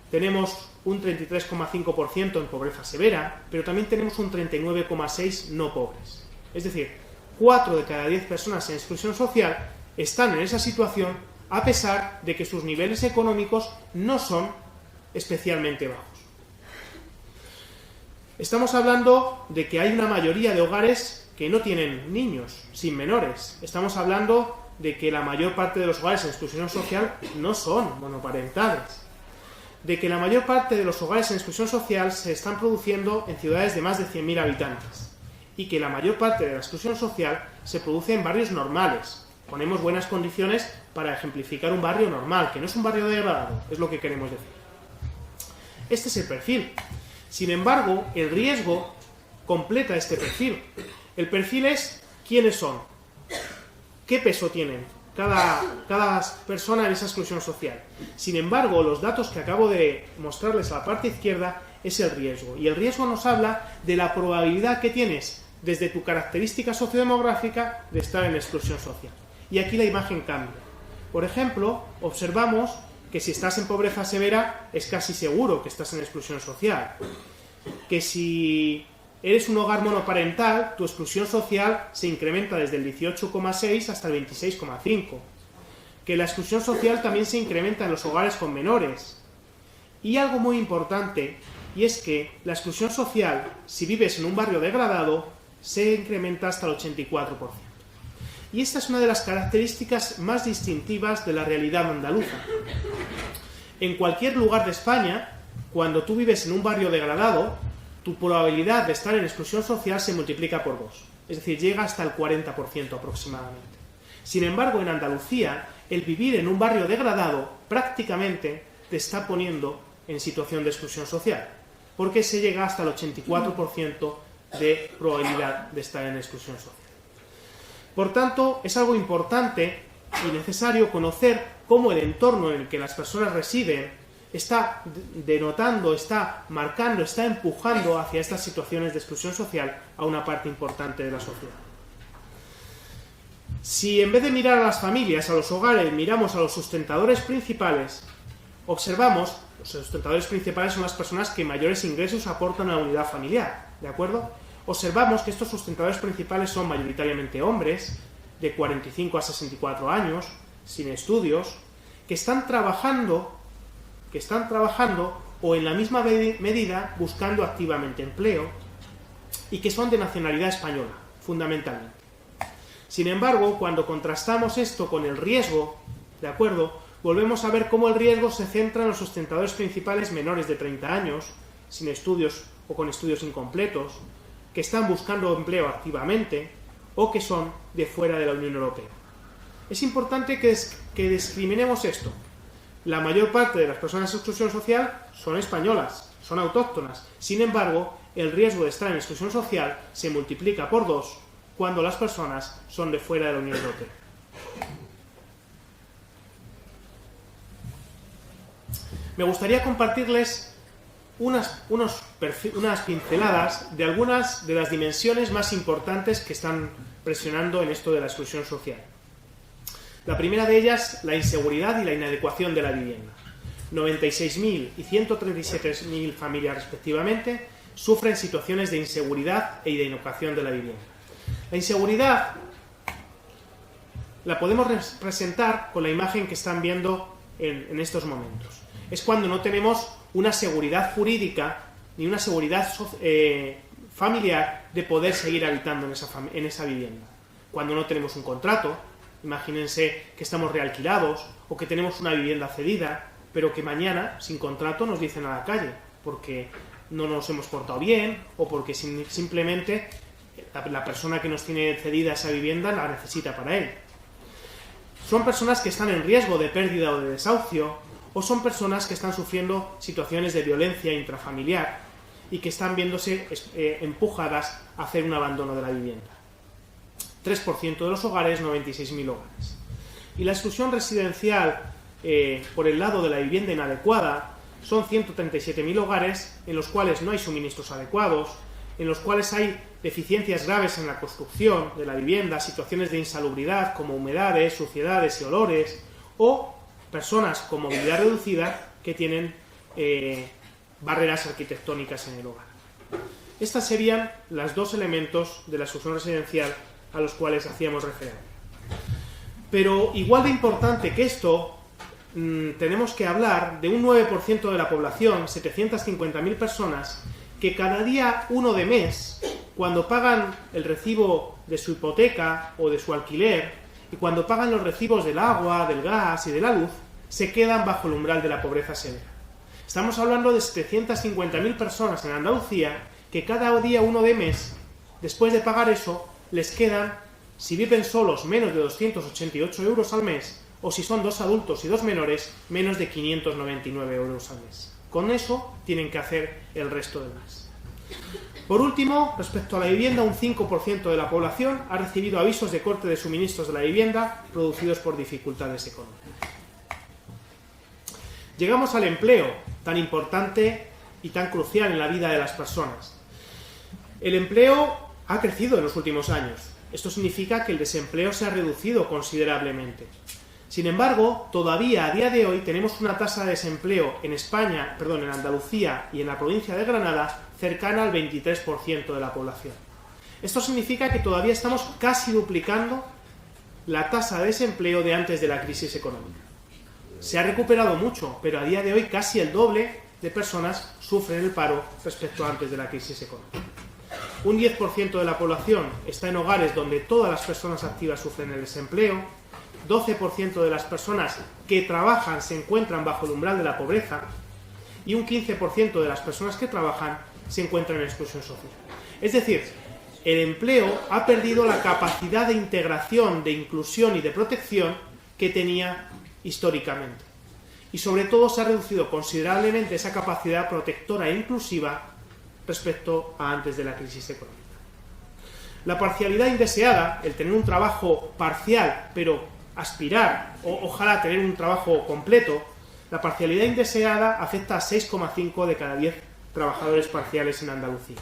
Tenemos un 33,5% en pobreza severa, pero también tenemos un 39,6% no pobres. Es decir, 4 de cada 10 personas en exclusión social están en esa situación a pesar de que sus niveles económicos no son especialmente bajos. Estamos hablando de que hay una mayoría de hogares que no tienen niños, sin menores. Estamos hablando de que la mayor parte de los hogares en exclusión social no son monoparentales. De que la mayor parte de los hogares en exclusión social se están produciendo en ciudades de más de 100.000 habitantes. Y que la mayor parte de la exclusión social se produce en barrios normales. Ponemos buenas condiciones para ejemplificar un barrio normal, que no es un barrio degradado, es lo que queremos decir. Este es el perfil. Sin embargo, el riesgo completa este perfil. El perfil es quiénes son, qué peso tienen cada persona en esa exclusión social. Sin embargo, los datos que acabo de mostrarles a la parte izquierda es el riesgo. Y el riesgo nos habla de la probabilidad que tienes desde tu característica sociodemográfica de estar en exclusión social. Y aquí la imagen cambia. Por ejemplo, observamos que si estás en pobreza severa es casi seguro que estás en exclusión social, que si eres un hogar monoparental, tu exclusión social se incrementa desde el 18,6 hasta el 26,5, que la exclusión social también se incrementa en los hogares con menores. Y algo muy importante, y es que la exclusión social, si vives en un barrio degradado, se incrementa hasta el 84%. Y esta es una de las características más distintivas de la realidad andaluza. En cualquier lugar de España, cuando tú vives en un barrio degradado, tu probabilidad de estar en exclusión social se multiplica por 2. Es decir, llega hasta el 40% aproximadamente. Sin embargo, en Andalucía, el vivir en un barrio degradado prácticamente te está poniendo en situación de exclusión social, porque se llega hasta el 84% de probabilidad de estar en exclusión social. Por tanto, es algo importante y necesario conocer cómo el entorno en el que las personas residen está denotando, está marcando, está empujando hacia estas situaciones de exclusión social a una parte importante de la sociedad. Si en vez de mirar a las familias, a los hogares, miramos a los sustentadores principales, observamos, los sustentadores principales son las personas que mayores ingresos aportan a la unidad familiar, ¿de acuerdo? Observamos que estos sustentadores principales son mayoritariamente hombres, de 45 a 64 años, sin estudios, que están trabajando o en la misma medida buscando activamente empleo y que son de nacionalidad española, fundamentalmente. Sin embargo, cuando contrastamos esto con el riesgo, ¿de acuerdo?, volvemos a ver cómo el riesgo se centra en los sustentadores principales menores de 30 años, sin estudios o con estudios incompletos, que están buscando empleo activamente o que son de fuera de la Unión Europea. Es importante que discriminemos esto. La mayor parte de las personas en exclusión social son españolas, son autóctonas. Sin embargo, el riesgo de estar en exclusión social se multiplica por 2 cuando las personas son de fuera de la Unión Europea. Me gustaría compartirles unas pinceladas de algunas de las dimensiones más importantes que están presionando en esto de la exclusión social. La primera de ellas, la inseguridad y la inadecuación de la vivienda. 96.000 y 137.000 familias respectivamente sufren situaciones de inseguridad e inadecuación de la vivienda. La inseguridad la podemos representar con la imagen que están viendo en estos momentos. Es cuando no tenemos una seguridad jurídica ni una seguridad familiar de poder seguir habitando en esa vivienda. Cuando no tenemos un contrato, imagínense que estamos realquilados o que tenemos una vivienda cedida, pero que mañana, sin contrato, nos dicen a la calle porque no nos hemos portado bien o porque simplemente la persona que nos tiene cedida esa vivienda la necesita para él. Son personas que están en riesgo de pérdida o de desahucio, o son personas que están sufriendo situaciones de violencia intrafamiliar y que están viéndose empujadas a hacer un abandono de la vivienda. 3% de los hogares, 96.000 hogares. Y la exclusión residencial por el lado de la vivienda inadecuada son 137.000 hogares en los cuales no hay suministros adecuados, en los cuales hay deficiencias graves en la construcción de la vivienda, situaciones de insalubridad como humedades, suciedades y olores, o personas con movilidad reducida que tienen barreras arquitectónicas en el hogar. Estas serían los dos elementos de la exclusión residencial a los cuales hacíamos referencia. Pero igual de importante que esto, tenemos que hablar de un 9% de la población, 750.000 personas, que cada día 1 de mes, cuando pagan el recibo de su hipoteca o de su alquiler, y cuando pagan los recibos del agua, del gas y de la luz, se quedan bajo el umbral de la pobreza severa. Estamos hablando de 750.000 personas en Andalucía que cada día 1 de mes, después de pagar eso, les quedan, si viven solos, menos de 288 euros al mes, o si son 2 adultos y 2 menores, menos de 599 euros al mes. Con eso tienen que hacer el resto del mes. Por último, respecto a la vivienda, un 5% de la población ha recibido avisos de corte de suministros de la vivienda producidos por dificultades económicas. Llegamos al empleo, tan importante y tan crucial en la vida de las personas. El empleo ha crecido en los últimos años. Esto significa que el desempleo se ha reducido considerablemente. Sin embargo, todavía a día de hoy tenemos una tasa de desempleo en Andalucía y en la provincia de Granada cercana al 23% de la población. Esto significa que todavía estamos casi duplicando la tasa de desempleo de antes de la crisis económica. Se ha recuperado mucho, pero a día de hoy casi el doble de personas sufren el paro respecto a antes de la crisis económica. Un 10% de la población está en hogares donde todas las personas activas sufren el desempleo, 12% de las personas que trabajan se encuentran bajo el umbral de la pobreza y un 15% de las personas que trabajan se encuentran en exclusión social. Es decir, el empleo ha perdido la capacidad de integración, de inclusión y de protección que tenía históricamente. Y sobre todo se ha reducido considerablemente esa capacidad protectora e inclusiva respecto a antes de la crisis económica. La parcialidad indeseada, el tener un trabajo parcial, pero aspirar, o ojalá tener un trabajo completo, la parcialidad indeseada afecta a 6,5 de cada 10 trabajadores parciales en Andalucía.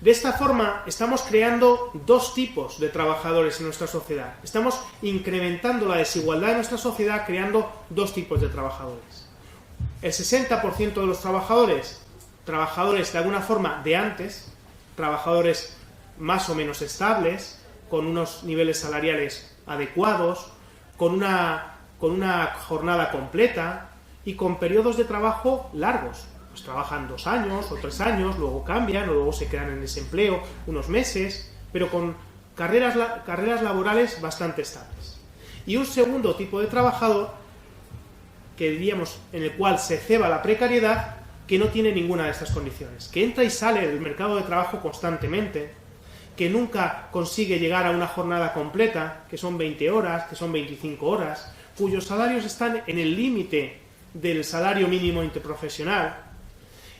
De esta forma, estamos creando dos tipos de trabajadores en nuestra sociedad. Estamos incrementando la desigualdad de nuestra sociedad creando dos tipos de trabajadores. El 60% de los trabajadores de alguna forma de antes, trabajadores más o menos estables, con unos niveles salariales adecuados, con una jornada completa y con periodos de trabajo largos. Pues trabajan 2 años o 3 años, luego cambian o luego se quedan en desempleo unos meses, pero con carreras laborales bastante estables. Y un segundo tipo de trabajador, que diríamos en el cual se ceba la precariedad, que no tiene ninguna de estas condiciones, que entra y sale del mercado de trabajo constantemente, que nunca consigue llegar a una jornada completa, que son 20 horas, que son 25 horas, cuyos salarios están en el límite del salario mínimo interprofesional,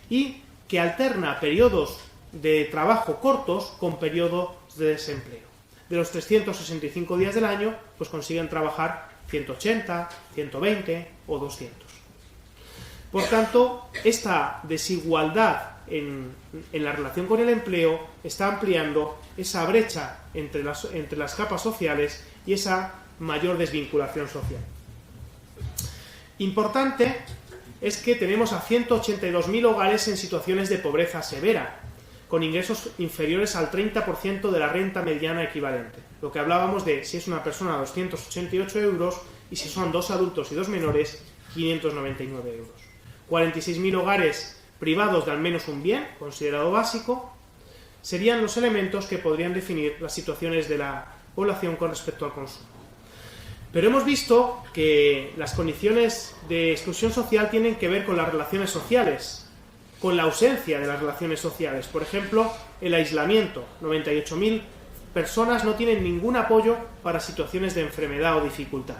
y que alterna periodos de trabajo cortos con periodos de desempleo. De los 365 días del año, pues consiguen trabajar 180, 120 o 200. Por tanto, esta desigualdad en la relación con el empleo está ampliando esa brecha entre las capas sociales y esa mayor desvinculación social. Importante es que tenemos a 182.000 hogares en situaciones de pobreza severa, con ingresos inferiores al 30% de la renta mediana equivalente. Lo que hablábamos de si es una persona 288 euros y si son 2 adultos y 2 menores, 599 euros. 46.000 hogares privados de al menos un bien, considerado básico, serían los elementos que podrían definir las situaciones de la población con respecto al consumo. Pero hemos visto que las condiciones de exclusión social tienen que ver con las relaciones sociales, con la ausencia de las relaciones sociales. Por ejemplo, el aislamiento. 98.000 personas no tienen ningún apoyo para situaciones de enfermedad o dificultad.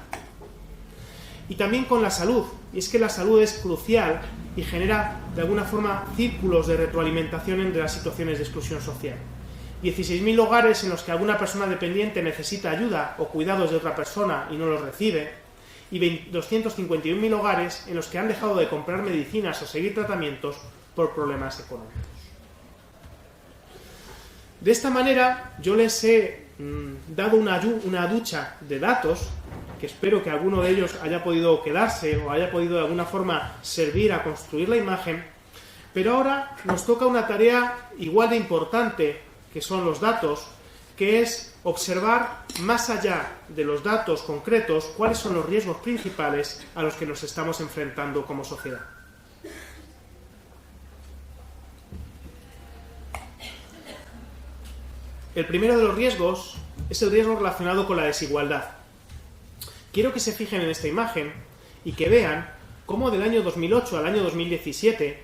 Y también con la salud. Y es que la salud es crucial y genera, de alguna forma, círculos de retroalimentación entre las situaciones de exclusión social. 16.000 hogares en los que alguna persona dependiente necesita ayuda o cuidados de otra persona y no los recibe, y 251.000 hogares en los que han dejado de comprar medicinas o seguir tratamientos por problemas económicos. De esta manera, yo les he dado una ducha de datos, que espero que alguno de ellos haya podido quedarse o haya podido de alguna forma servir a construir la imagen, pero ahora nos toca una tarea igual de importante, que son los datos, que es observar más allá de los datos concretos cuáles son los riesgos principales a los que nos estamos enfrentando como sociedad. El primero de los riesgos es el riesgo relacionado con la desigualdad. Quiero que se fijen en esta imagen y que vean cómo del año 2008 al año 2017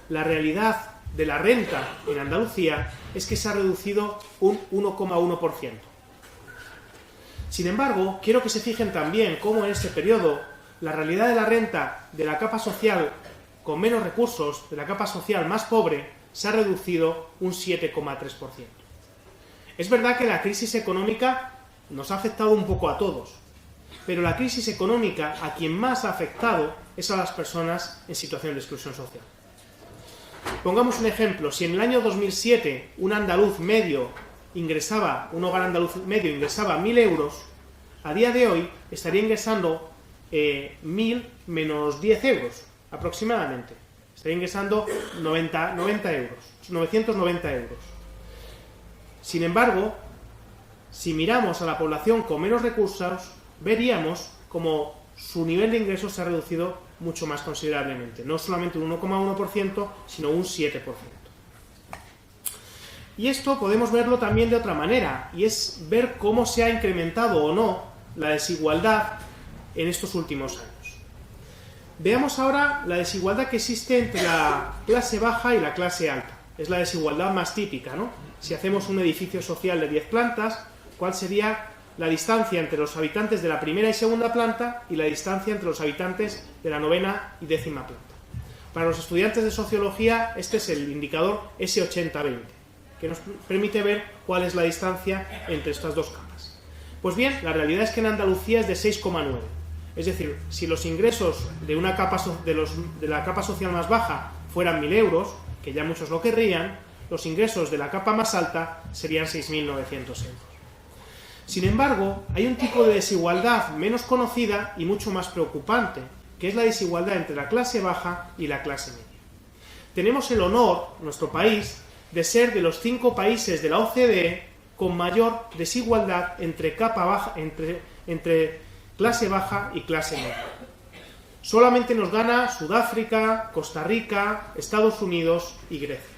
la realidad de la renta en Andalucía es que se ha reducido un 1,1%. Sin embargo, quiero que se fijen también cómo en este periodo la realidad de la renta de la capa social con menos recursos, de la capa social más pobre, se ha reducido un 7,3%. Es verdad que la crisis económica nos ha afectado un poco a todos, pero la crisis económica a quien más ha afectado es a las personas en situación de exclusión social. Pongamos un ejemplo. Si en el año 2007 un hogar andaluz medio ingresaba 1.000 euros, a día de hoy estaría ingresando 1.000 menos 10 euros aproximadamente. Estaría ingresando 990 euros. Sin embargo, si miramos a la población con menos recursos, veríamos como su nivel de ingresos se ha reducido mucho más considerablemente. No solamente un 1,1%, sino un 7%. Y esto podemos verlo también de otra manera, y es ver cómo se ha incrementado o no la desigualdad en estos últimos años. Veamos ahora la desigualdad que existe entre la clase baja y la clase alta. Es la desigualdad más típica, ¿no? Si hacemos un edificio social de 10 plantas, ¿cuál sería la distancia entre los habitantes de la primera y segunda planta y la distancia entre los habitantes de la novena y décima planta? Para los estudiantes de sociología, este es el indicador S80-20, que nos permite ver cuál es la distancia entre estas dos capas. Pues bien, la realidad es que en Andalucía es de 6,9. Es decir, si los ingresos de una capa de la capa social más baja fueran 1.000 euros, que ya muchos lo querrían, los ingresos de la capa más alta serían 6.900 euros. Sin embargo, hay un tipo de desigualdad menos conocida y mucho más preocupante, que es la desigualdad entre la clase baja y la clase media. Tenemos el honor, nuestro país, de ser de los 5 países de la OCDE con mayor desigualdad entre capa baja, entre clase baja y clase media. Solamente nos gana Sudáfrica, Costa Rica, Estados Unidos y Grecia.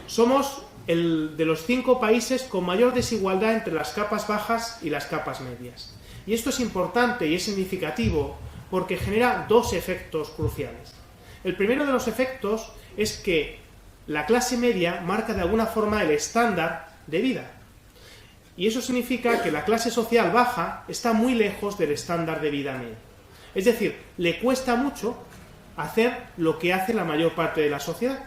Somos de los 5 países con mayor desigualdad entre las capas bajas y las capas medias. Y esto es importante y es significativo porque genera 2 efectos cruciales. El primero de los efectos es que la clase media marca de alguna forma el estándar de vida. Y eso significa que la clase social baja está muy lejos del estándar de vida medio. Es decir, le cuesta mucho hacer lo que hace la mayor parte de la sociedad.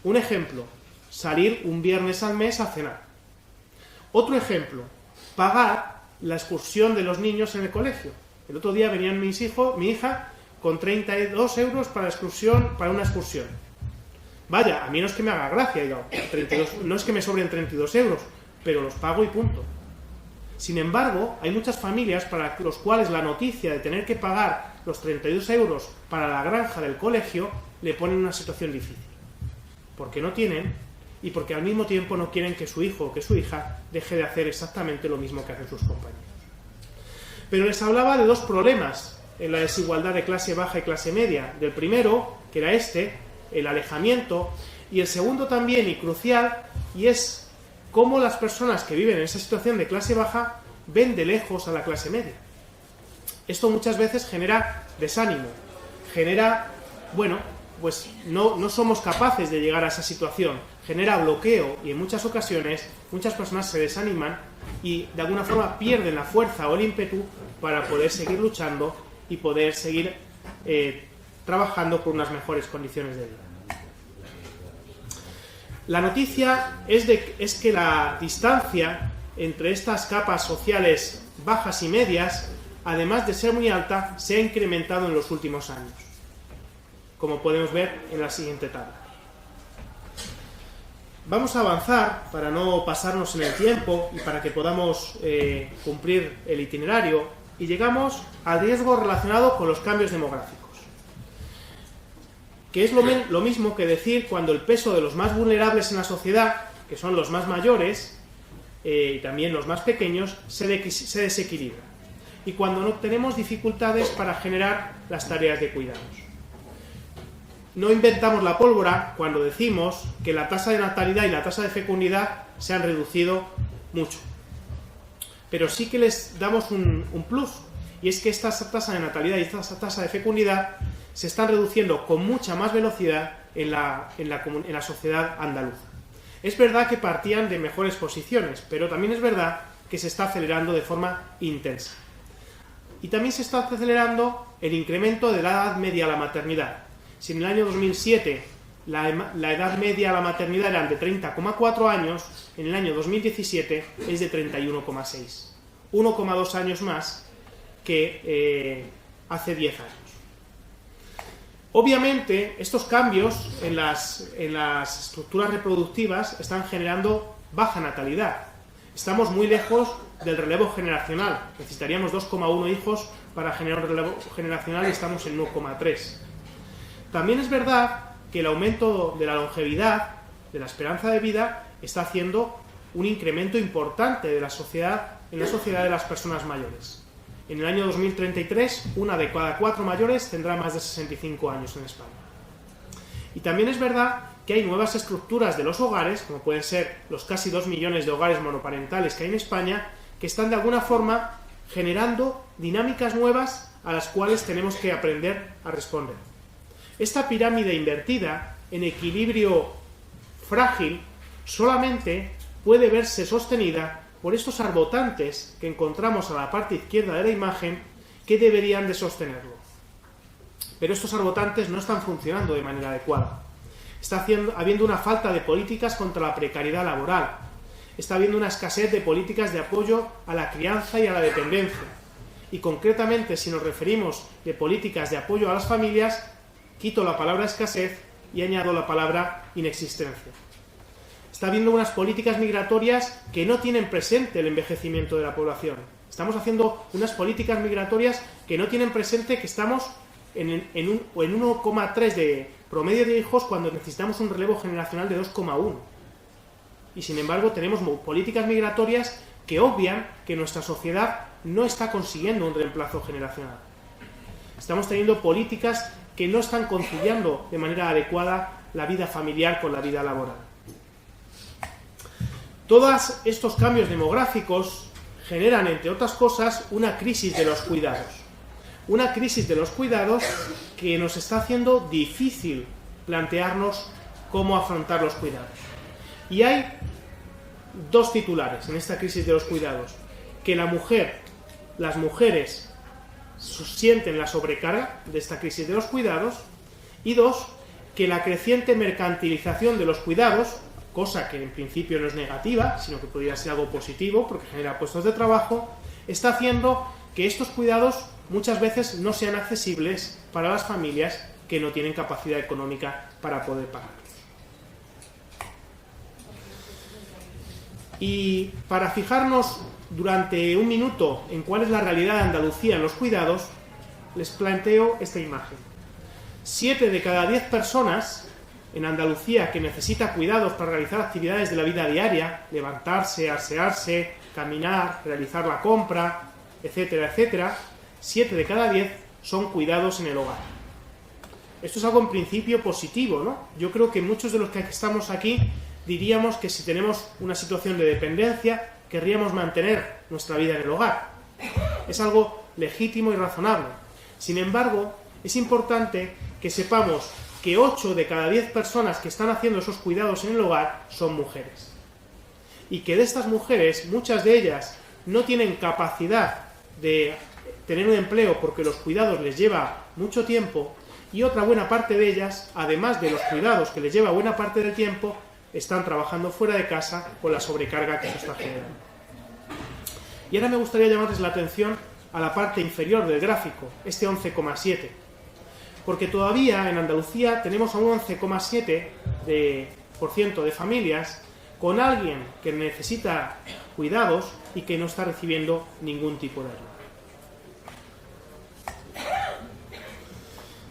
Un ejemplo, salir un viernes al mes a cenar. Otro ejemplo, pagar la excursión de los niños en el colegio. El otro día venían mi hija con 32 euros para una excursión. Vaya, a mí no es que me haga gracia, digo, 32, no es que me sobren 32 euros, pero los pago y punto. Sin embargo, hay muchas familias para los cuales la noticia de tener que pagar los 32 euros para la granja del colegio le pone en una situación difícil. Porque no tienen y porque al mismo tiempo no quieren que su hijo o que su hija deje de hacer exactamente lo mismo que hacen sus compañeros. Pero les hablaba de 2 problemas en la desigualdad de clase baja y clase media. Del primero, que era el alejamiento, y el segundo también y crucial, y es cómo las personas que viven en esa situación de clase baja ven de lejos a la clase media. Esto muchas veces genera desánimo, genera, pues no somos capaces de llegar a esa situación, genera bloqueo y en muchas ocasiones muchas personas se desaniman y de alguna forma pierden la fuerza o el ímpetu para poder seguir luchando y poder seguir trabajando por unas mejores condiciones de vida. La noticia es que la distancia entre estas capas sociales bajas y medias, además de ser muy alta, se ha incrementado en los últimos años, como podemos ver en la siguiente tabla. Vamos a avanzar para no pasarnos en el tiempo y para que podamos cumplir el itinerario, y llegamos al riesgo relacionado con los cambios demográficos, que es lo mismo que decir cuando el peso de los más vulnerables en la sociedad, que son los más mayores y también los más pequeños, se desequilibra, y cuando no tenemos dificultades para generar las tareas de cuidados. No inventamos la pólvora cuando decimos que la tasa de natalidad y la tasa de fecundidad se han reducido mucho. Pero sí que les damos un plus, y es que esta tasa de natalidad y esta tasa de fecundidad se están reduciendo con mucha más velocidad en la sociedad andaluza. Es verdad que partían de mejores posiciones, pero también es verdad que se está acelerando de forma intensa. Y también se está acelerando el incremento de la edad media a la maternidad. Si en el año 2007 la edad media a la maternidad eran de 30,4 años, en el año 2017 es de 31,6. 1,2 años más que hace 10 años. Obviamente, estos cambios en las estructuras reproductivas están generando baja natalidad. Estamos muy lejos del relevo generacional. Necesitaríamos 2,1 hijos para generar un relevo generacional y estamos en 1,3. También es verdad que el aumento de la longevidad, de la esperanza de vida, está haciendo un incremento importante de la sociedad, en la sociedad de las personas mayores. En el año 2033, 1 de cada 4 mayores tendrá más de 65 años en España. Y también es verdad que hay nuevas estructuras de los hogares, como pueden ser los casi 2 millones de hogares monoparentales que hay en España, que están de alguna forma generando dinámicas nuevas a las cuales tenemos que aprender a responder. Esta pirámide invertida, en equilibrio frágil, solamente puede verse sostenida por estos arbotantes que encontramos a la parte izquierda de la imagen, que deberían de sostenerlo. Pero estos arbotantes no están funcionando de manera adecuada. Está habiendo una falta de políticas contra la precariedad laboral. Está habiendo una escasez de políticas de apoyo a la crianza y a la dependencia. Y concretamente, si nos referimos de políticas de apoyo a las familias, quito la palabra escasez y añado la palabra inexistencia. Está habiendo unas políticas migratorias que no tienen presente el envejecimiento de la población. Estamos haciendo unas políticas migratorias que no tienen presente que estamos en 1,3 de promedio de hijos cuando necesitamos un relevo generacional de 2,1. Y sin embargo tenemos políticas migratorias que obvian que nuestra sociedad no está consiguiendo un reemplazo generacional. Estamos teniendo políticas que no están conciliando de manera adecuada la vida familiar con la vida laboral. Todos estos cambios demográficos generan, entre otras cosas, una crisis de los cuidados. Una crisis de los cuidados que nos está haciendo difícil plantearnos cómo afrontar los cuidados. Y hay dos titulares en esta crisis de los cuidados: que las mujeres sienten la sobrecarga de esta crisis de los cuidados, y dos, que la creciente mercantilización de los cuidados, cosa que en principio no es negativa, sino que podría ser algo positivo porque genera puestos de trabajo, está haciendo que estos cuidados muchas veces no sean accesibles para las familias que no tienen capacidad económica para poder pagarlos. Y para fijarnos durante un minuto en cuál es la realidad de Andalucía en los cuidados, les planteo esta imagen. 7 de cada 10 personas en Andalucía que necesita cuidados para realizar actividades de la vida diaria, levantarse, asearse, caminar, realizar la compra, etcétera, etcétera, 7 de cada 10 son cuidados en el hogar. Esto es algo en principio positivo, ¿no? Yo creo que muchos de los que estamos aquí diríamos que si tenemos una situación de dependencia, querríamos mantener nuestra vida en el hogar. Es algo legítimo y razonable. Sin embargo, es importante que sepamos que 8 de cada 10 personas que están haciendo esos cuidados en el hogar son mujeres. Y que de estas mujeres, muchas de ellas no tienen capacidad de tener un empleo porque los cuidados les lleva mucho tiempo, y otra buena parte de ellas, además de los cuidados que les lleva buena parte del tiempo, están trabajando fuera de casa con la sobrecarga que se está generando. Y ahora me gustaría llamarles la atención a la parte inferior del gráfico, este 11,7, porque todavía en Andalucía tenemos a un 11,7% de familias con alguien que necesita cuidados y que no está recibiendo ningún tipo de ayuda.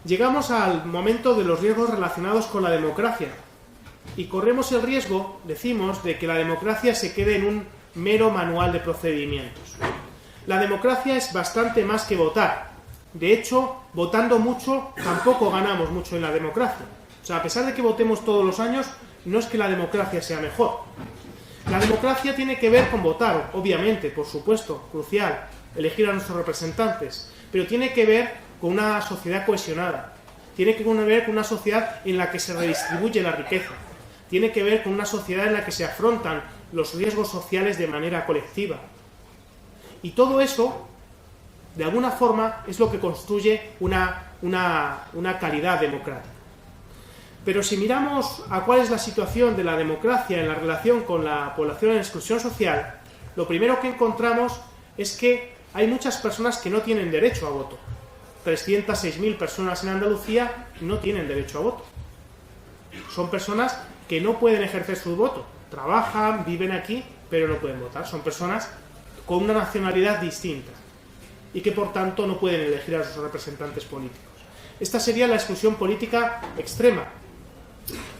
Llegamos al momento de los riesgos relacionados con la democracia, y corremos el riesgo, decimos, de que la democracia se quede en un mero manual de procedimientos. La democracia es bastante más que votar. De hecho, votando mucho, tampoco ganamos mucho en la democracia. O sea, a pesar de que votemos todos los años, no es que la democracia sea mejor. La democracia tiene que ver con votar, obviamente, por supuesto, crucial, elegir a nuestros representantes, pero tiene que ver con una sociedad cohesionada, tiene que ver con una sociedad en la que se redistribuye la riqueza, tiene que ver con una sociedad en la que se afrontan los riesgos sociales de manera colectiva. Y todo eso, de alguna forma, es lo que construye una calidad democrática. Pero si miramos a cuál es la situación de la democracia en la relación con la población en exclusión social, lo primero que encontramos es que hay muchas personas que no tienen derecho a voto. 306.000 personas en Andalucía no tienen derecho a voto. Son personas que no pueden ejercer su voto. Trabajan, viven aquí, pero no pueden votar. Son personas con una nacionalidad distinta y que por tanto no pueden elegir a sus representantes políticos. Esta sería la exclusión política extrema.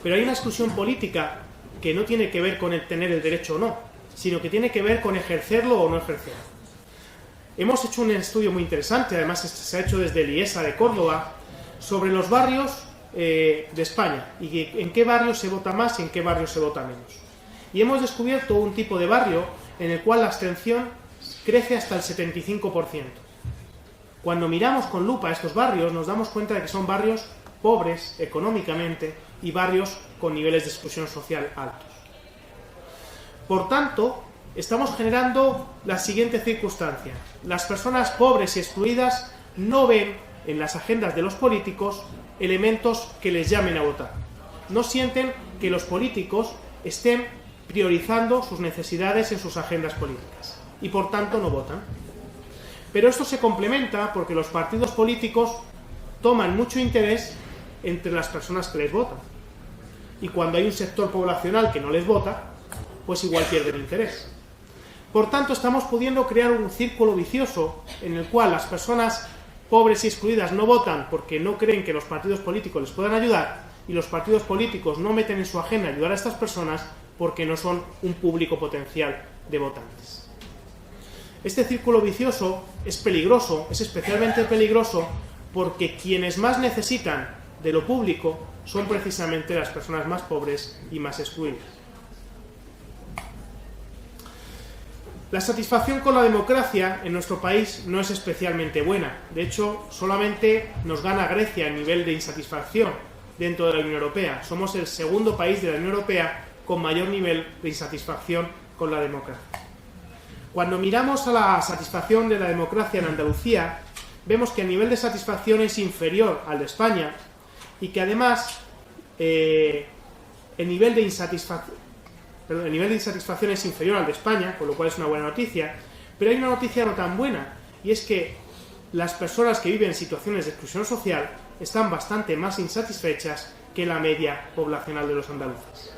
Pero hay una exclusión política que no tiene que ver con el tener el derecho o no, sino que tiene que ver con ejercerlo o no ejercerlo. Hemos hecho un estudio muy interesante, además se ha hecho desde el IESA de Córdoba, sobre los barrios de España y en qué barrios se vota más y en qué barrios se vota menos. Y hemos descubierto un tipo de barrio en el cual la abstención crece hasta el 75%. Cuando miramos con lupa estos barrios nos damos cuenta de que son barrios pobres económicamente y barrios con niveles de exclusión social altos. Por tanto, estamos generando la siguiente circunstancia. Las personas pobres y excluidas no ven en las agendas de los políticos elementos que les llamen a votar. No sienten que los políticos estén priorizando sus necesidades en sus agendas políticas y por tanto no votan. Pero esto se complementa porque los partidos políticos toman mucho interés entre las personas que les votan. Y cuando hay un sector poblacional que no les vota, pues igual pierden interés. Por tanto, estamos pudiendo crear un círculo vicioso en el cual las personas pobres y excluidas no votan porque no creen que los partidos políticos les puedan ayudar y los partidos políticos no meten en su agenda ayudar a estas personas porque no son un público potencial de votantes. Este círculo vicioso es peligroso, es especialmente peligroso porque quienes más necesitan de lo público son precisamente las personas más pobres y más excluidas. La satisfacción con la democracia en nuestro país no es especialmente buena. De hecho, solamente nos gana Grecia en nivel de insatisfacción dentro de la Unión Europea. Somos el segundo país de la Unión Europea con mayor nivel de insatisfacción con la democracia. Cuando miramos a la satisfacción de la democracia en Andalucía, vemos que el nivel de satisfacción es inferior al de España y que además el nivel de insatisfacción es inferior al de España, con lo cual es una buena noticia, pero hay una noticia no tan buena, y es que las personas que viven en situaciones de exclusión social están bastante más insatisfechas que la media poblacional de los andaluces,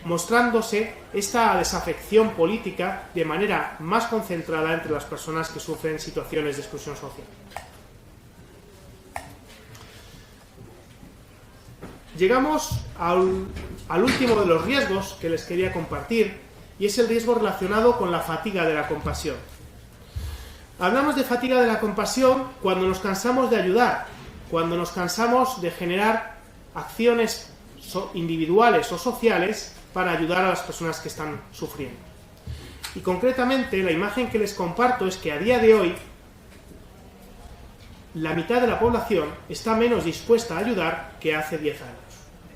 mostrándose esta desafección política de manera más concentrada entre las personas que sufren situaciones de exclusión social. Llegamos al último de los riesgos que les quería compartir, y es el riesgo relacionado con la fatiga de la compasión. Hablamos de fatiga de la compasión cuando nos cansamos de ayudar, cuando nos cansamos de generar acciones individuales o sociales para ayudar a las personas que están sufriendo. Y concretamente, la imagen que les comparto es que a día de hoy la mitad de la población está menos dispuesta a ayudar que hace 10 años.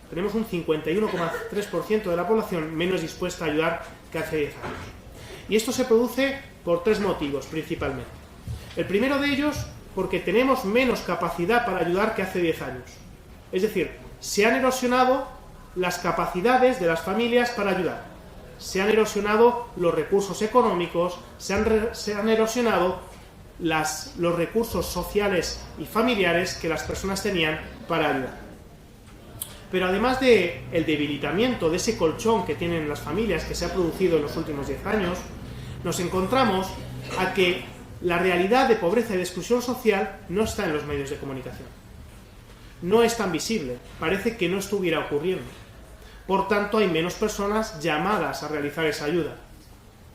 Tenemos un 51,3% de la población menos dispuesta a ayudar que hace 10 años. Y esto se produce por 3 motivos principalmente. El primero de ellos, porque tenemos menos capacidad para ayudar que hace 10 años. Es decir, se han erosionado las capacidades de las familias para ayudar. Se han erosionado los recursos económicos, se han erosionado los recursos sociales y familiares que las personas tenían para ayudar. Pero además del debilitamiento de ese colchón que tienen las familias, que se ha producido en los últimos 10 años, nos encontramos a que la realidad de pobreza y de exclusión social no está en los medios de comunicación. No es tan visible, parece que no estuviera ocurriendo. Por tanto, hay menos personas llamadas a realizar esa ayuda.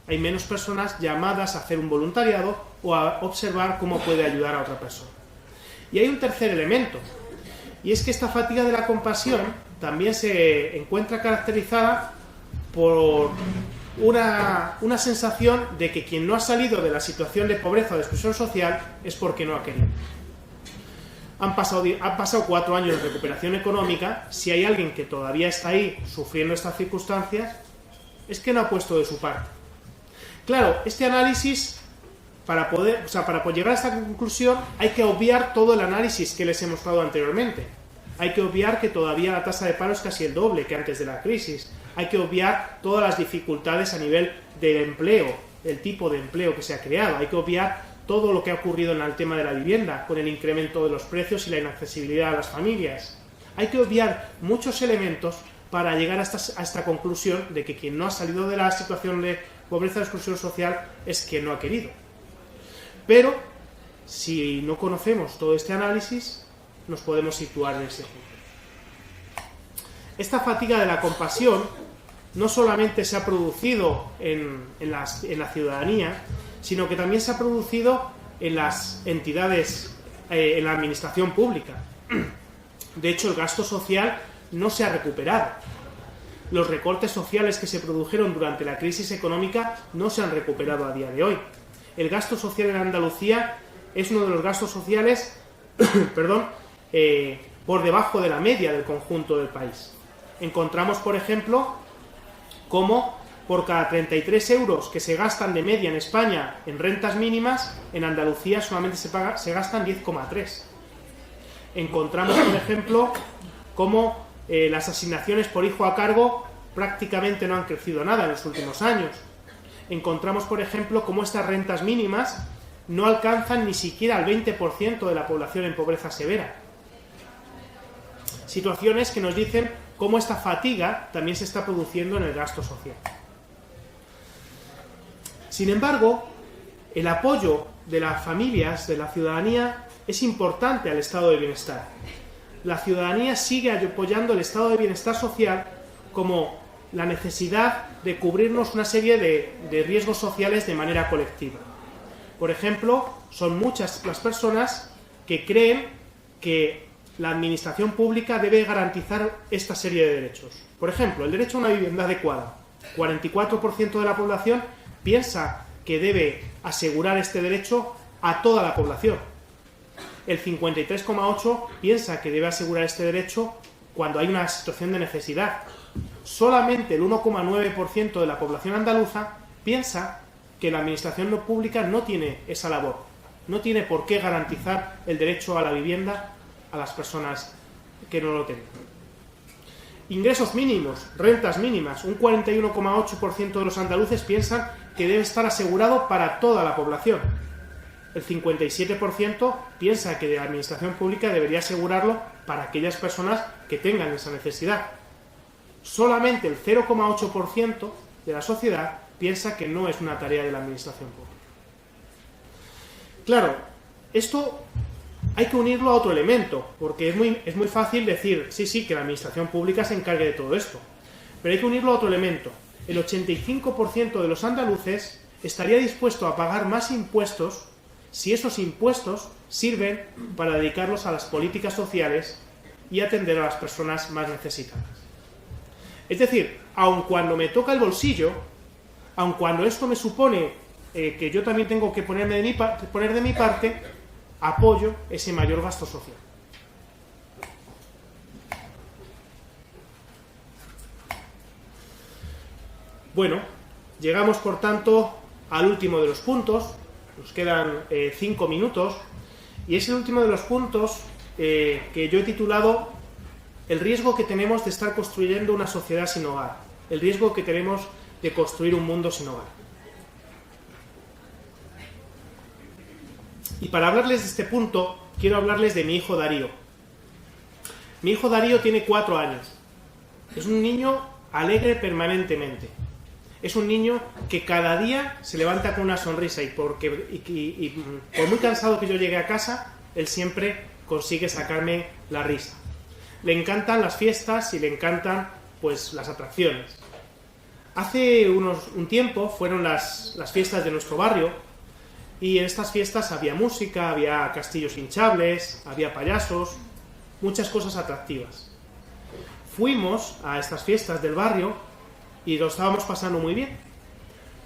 Hay menos personas llamadas a hacer un voluntariado o a observar cómo puede ayudar a otra persona. Y hay un tercer elemento, y es que esta fatiga de la compasión también se encuentra caracterizada por una sensación de que quien no ha salido de la situación de pobreza o de exclusión social es porque no ha querido. Han pasado 4 años de recuperación económica. Si hay alguien que todavía está ahí sufriendo estas circunstancias, es que no ha puesto de su parte. Claro, este análisis, para llegar a esta conclusión, hay que obviar todo el análisis que les he mostrado anteriormente. Hay que obviar que todavía la tasa de paro es casi el doble que antes de la crisis. Hay que obviar todas las dificultades a nivel del empleo, el tipo de empleo que se ha creado. Hay que obviar todo lo que ha ocurrido en el tema de la vivienda, con el incremento de los precios y la inaccesibilidad a las familias. Hay que obviar muchos elementos para llegar a esta conclusión de que quien no ha salido de la situación de pobreza o exclusión social es que no ha querido. Pero, si no conocemos todo este análisis, nos podemos situar en ese punto. Esta fatiga de la compasión no solamente se ha producido en la ciudadanía, sino que también se ha producido en las entidades, en la administración pública. De hecho, el gasto social no se ha recuperado. Los recortes sociales que se produjeron durante la crisis económica no se han recuperado a día de hoy. El gasto social en Andalucía es uno de los gastos sociales por debajo de la media del conjunto del país. Encontramos, por ejemplo, cómo por cada 33 euros que se gastan de media en España en rentas mínimas, en Andalucía solamente se gastan 10,3. Encontramos, por ejemplo, cómo las asignaciones por hijo a cargo prácticamente no han crecido nada en los últimos años. Encontramos, por ejemplo, cómo estas rentas mínimas no alcanzan ni siquiera al 20% de la población en pobreza severa. Situaciones que nos dicen cómo esta fatiga también se está produciendo en el gasto social. Sin embargo, el apoyo de las familias, de la ciudadanía, es importante al estado de bienestar. La ciudadanía sigue apoyando el estado de bienestar social como la necesidad de cubrirnos una serie de riesgos sociales de manera colectiva. Por ejemplo, son muchas las personas que creen que la administración pública debe garantizar esta serie de derechos. Por ejemplo, el derecho a una vivienda adecuada. 44% de la población piensa que debe asegurar este derecho a toda la población. El 53,8% piensa que debe asegurar este derecho cuando hay una situación de necesidad. Solamente el 1,9% de la población andaluza piensa que la administración pública no tiene esa labor, no tiene por qué garantizar el derecho a la vivienda a las personas que no lo tienen. Ingresos mínimos, rentas mínimas, un 41,8% de los andaluces piensan que debe estar asegurado para toda la población. El 57% piensa que la administración pública debería asegurarlo para aquellas personas que tengan esa necesidad. Solamente el 0,8% de la sociedad piensa que no es una tarea de la administración pública. Claro, esto hay que unirlo a otro elemento, porque es muy fácil decir, sí, que la administración pública se encargue de todo esto. Pero hay que unirlo a otro elemento. El 85% de los andaluces estaría dispuesto a pagar más impuestos si esos impuestos sirven para dedicarlos a las políticas sociales y atender a las personas más necesitadas. Es decir, aun cuando me toca el bolsillo, aun cuando esto me supone que yo también tengo que poner de mi parte, apoyo ese mayor gasto social. Bueno, llegamos por tanto al último de los puntos. Nos quedan 5 minutos y es el último de los puntos que yo he titulado el riesgo que tenemos de estar construyendo una sociedad sin hogar, el riesgo que tenemos de construir un mundo sin hogar. Y para hablarles de este punto, quiero hablarles de mi hijo Darío. Mi hijo Darío tiene 4 años. Es un niño alegre permanentemente. Es un niño que cada día se levanta con una sonrisa y por muy cansado que yo llegue a casa, él siempre consigue sacarme la risa. Le encantan las fiestas y le encantan pues las atracciones. Hace un tiempo fueron las fiestas de nuestro barrio y en estas fiestas había música, había castillos hinchables, había payasos, muchas cosas atractivas. Fuimos a estas fiestas del barrio y lo estábamos pasando muy bien.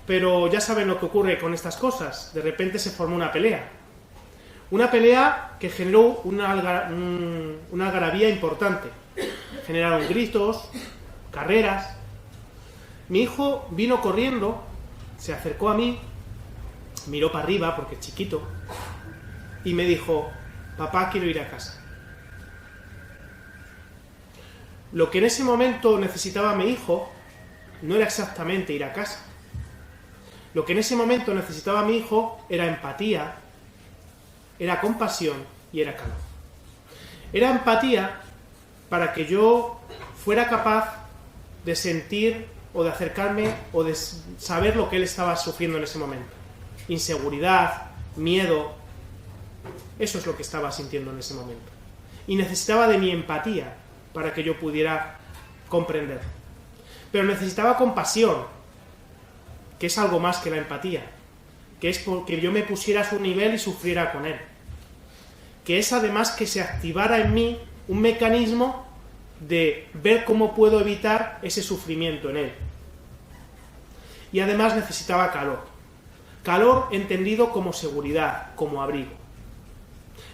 Pero ya saben lo que ocurre con estas cosas. De repente se formó una pelea. Una pelea que generó una algarabía importante. Generaron gritos, carreras. Mi hijo vino corriendo, se acercó a mí, miró para arriba porque es chiquito, y me dijo, papá, quiero ir a casa. Lo que en ese momento necesitaba mi hijo no era exactamente ir a casa. Lo que en ese momento necesitaba mi hijo era empatía, era compasión y era calor. Era empatía para que yo fuera capaz de sentir o de acercarme o de saber lo que él estaba sufriendo en ese momento. Inseguridad, miedo, eso es lo que estaba sintiendo en ese momento. Y necesitaba de mi empatía para que yo pudiera comprender. pero necesitaba compasión, que es algo más que la empatía, que es porque yo me pusiera a su nivel y sufriera con él, que es además que se activara en mí un mecanismo de ver cómo puedo evitar ese sufrimiento en él. Y además necesitaba calor entendido como seguridad, como abrigo.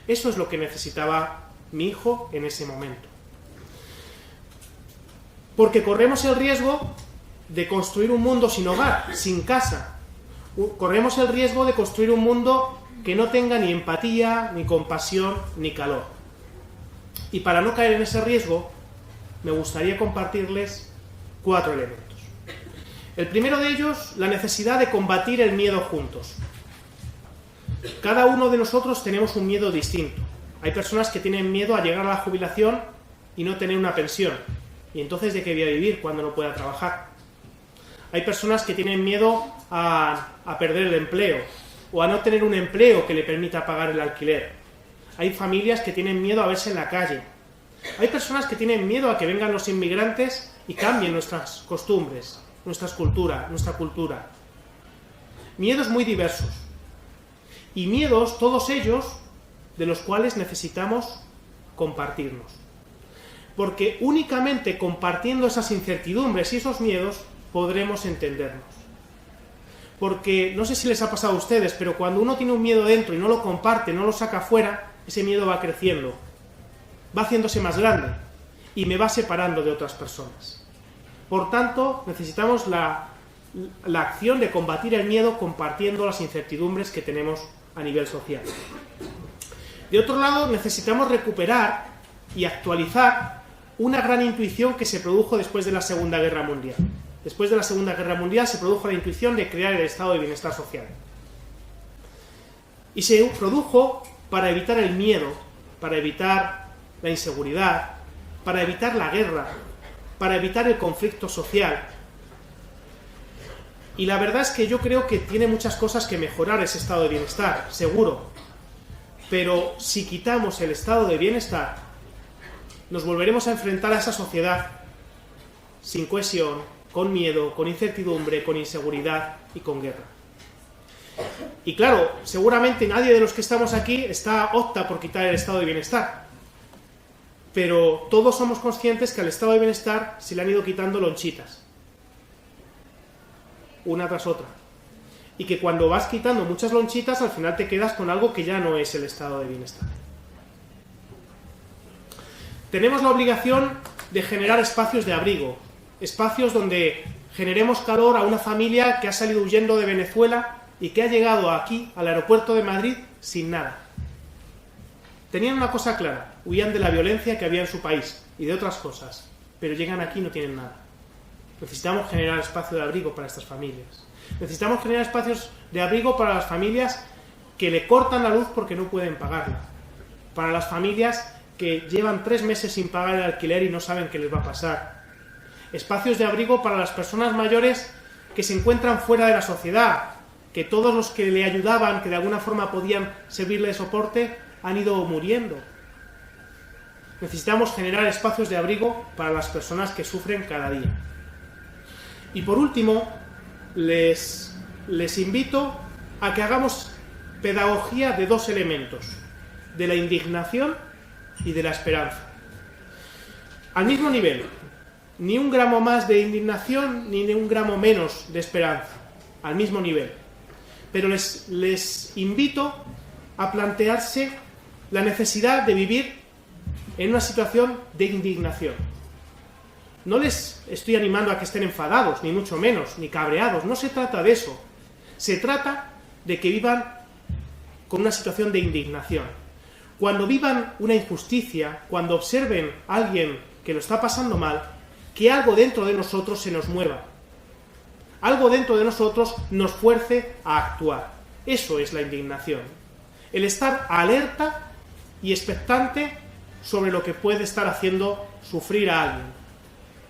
Eso es lo que necesitaba mi hijo en ese momento. Porque corremos el riesgo de construir un mundo sin hogar, sin casa. Corremos el riesgo de construir un mundo que no tenga ni empatía, ni compasión, ni calor. Y para no caer en ese riesgo, me gustaría compartirles 4 elementos. El primero de ellos, la necesidad de combatir el miedo juntos. Cada uno de nosotros tenemos un miedo distinto. Hay personas que tienen miedo a llegar a la jubilación y no tener una pensión. ¿Y entonces de qué voy a vivir cuando no pueda trabajar? Hay personas que tienen miedo a perder el empleo o a no tener un empleo que le permita pagar el alquiler. Hay familias que tienen miedo a verse en la calle. Hay personas que tienen miedo a que vengan los inmigrantes y cambien nuestras costumbres, nuestra cultura. Miedos muy diversos. Y miedos, todos ellos, de los cuales necesitamos compartirnos. Porque únicamente compartiendo esas incertidumbres y esos miedos podremos entendernos. Porque, no sé si les ha pasado a ustedes, pero cuando uno tiene un miedo dentro y no lo comparte, no lo saca fuera, ese miedo va creciendo, va haciéndose más grande y me va separando de otras personas. Por tanto, necesitamos la acción de combatir el miedo compartiendo las incertidumbres que tenemos a nivel social. De otro lado, necesitamos recuperar y actualizar una gran intuición que se produjo después de la Segunda Guerra Mundial. Después de la Segunda Guerra Mundial se produjo la intuición de crear el estado de bienestar social. Y se produjo para evitar el miedo, para evitar la inseguridad, para evitar la guerra, para evitar el conflicto social. Y la verdad es que yo creo que tiene muchas cosas que mejorar ese estado de bienestar, seguro. Pero si quitamos el estado de bienestar, nos volveremos a enfrentar a esa sociedad sin cohesión, con miedo, con incertidumbre, con inseguridad y con guerra. Y claro, seguramente nadie de los que estamos aquí opta por quitar el estado de bienestar. Pero todos somos conscientes que al estado de bienestar se le han ido quitando lonchitas, una tras otra. Y que cuando vas quitando muchas lonchitas, al final te quedas con algo que ya no es el estado de bienestar. Tenemos la obligación de generar espacios de abrigo, espacios donde generemos calor a una familia que ha salido huyendo de Venezuela y que ha llegado aquí, al aeropuerto de Madrid, sin nada. Tenían una cosa clara, huían de la violencia que había en su país y de otras cosas, pero llegan aquí y no tienen nada. Necesitamos generar espacio de abrigo para estas familias. Necesitamos generar espacios de abrigo para las familias que le cortan la luz porque no pueden pagarla. Para las familias que llevan 3 meses sin pagar el alquiler y no saben qué les va a pasar. Espacios de abrigo para las personas mayores que se encuentran fuera de la sociedad, que todos los que le ayudaban, que de alguna forma podían servirle de soporte, han ido muriendo. Necesitamos generar espacios de abrigo para las personas que sufren cada día. Y por último, les invito a que hagamos pedagogía de 2 elementos, de la indignación y de la esperanza. Al mismo nivel, ni un gramo más de indignación ni un gramo menos de esperanza, al mismo nivel. Pero les invito a plantearse la necesidad de vivir en una situación de indignación. No les estoy animando a que estén enfadados, ni mucho menos, ni cabreados. No se trata de eso. Se trata de que vivan con una situación de indignación. Cuando vivan una injusticia, cuando observen a alguien que lo está pasando mal, que algo dentro de nosotros se nos mueva. Algo dentro de nosotros nos fuerce a actuar. Eso es la indignación. El estar alerta y expectante sobre lo que puede estar haciendo sufrir a alguien.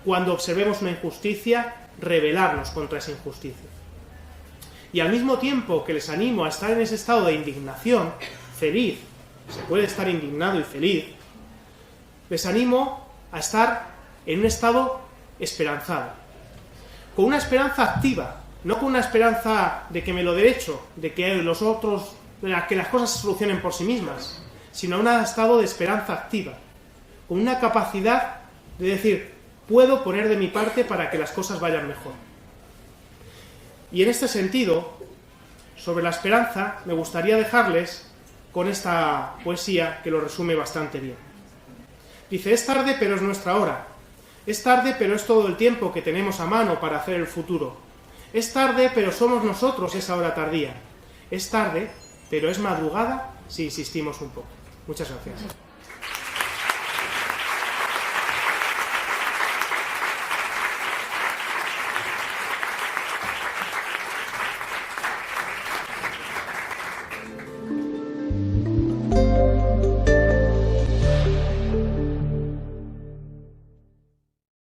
Cuando observemos una injusticia, rebelarnos contra esa injusticia. Y al mismo tiempo que les animo a estar en ese estado de indignación, feliz, se puede estar indignado y feliz, les animo a estar en un estado esperanzado. con una esperanza activa, no con una esperanza de que me lo derecho, de que los otros, de que las cosas se solucionen por sí mismas, sino un estado de esperanza activa, con una capacidad de decir, puedo poner de mi parte para que las cosas vayan mejor. Y en este sentido, sobre la esperanza, me gustaría dejarles con esta poesía que lo resume bastante bien. Dice, es tarde pero es nuestra hora. Es tarde pero es todo el tiempo que tenemos a mano para hacer el futuro. Es tarde pero somos nosotros esa hora tardía. Es tarde pero es madrugada si insistimos un poco. Muchas gracias.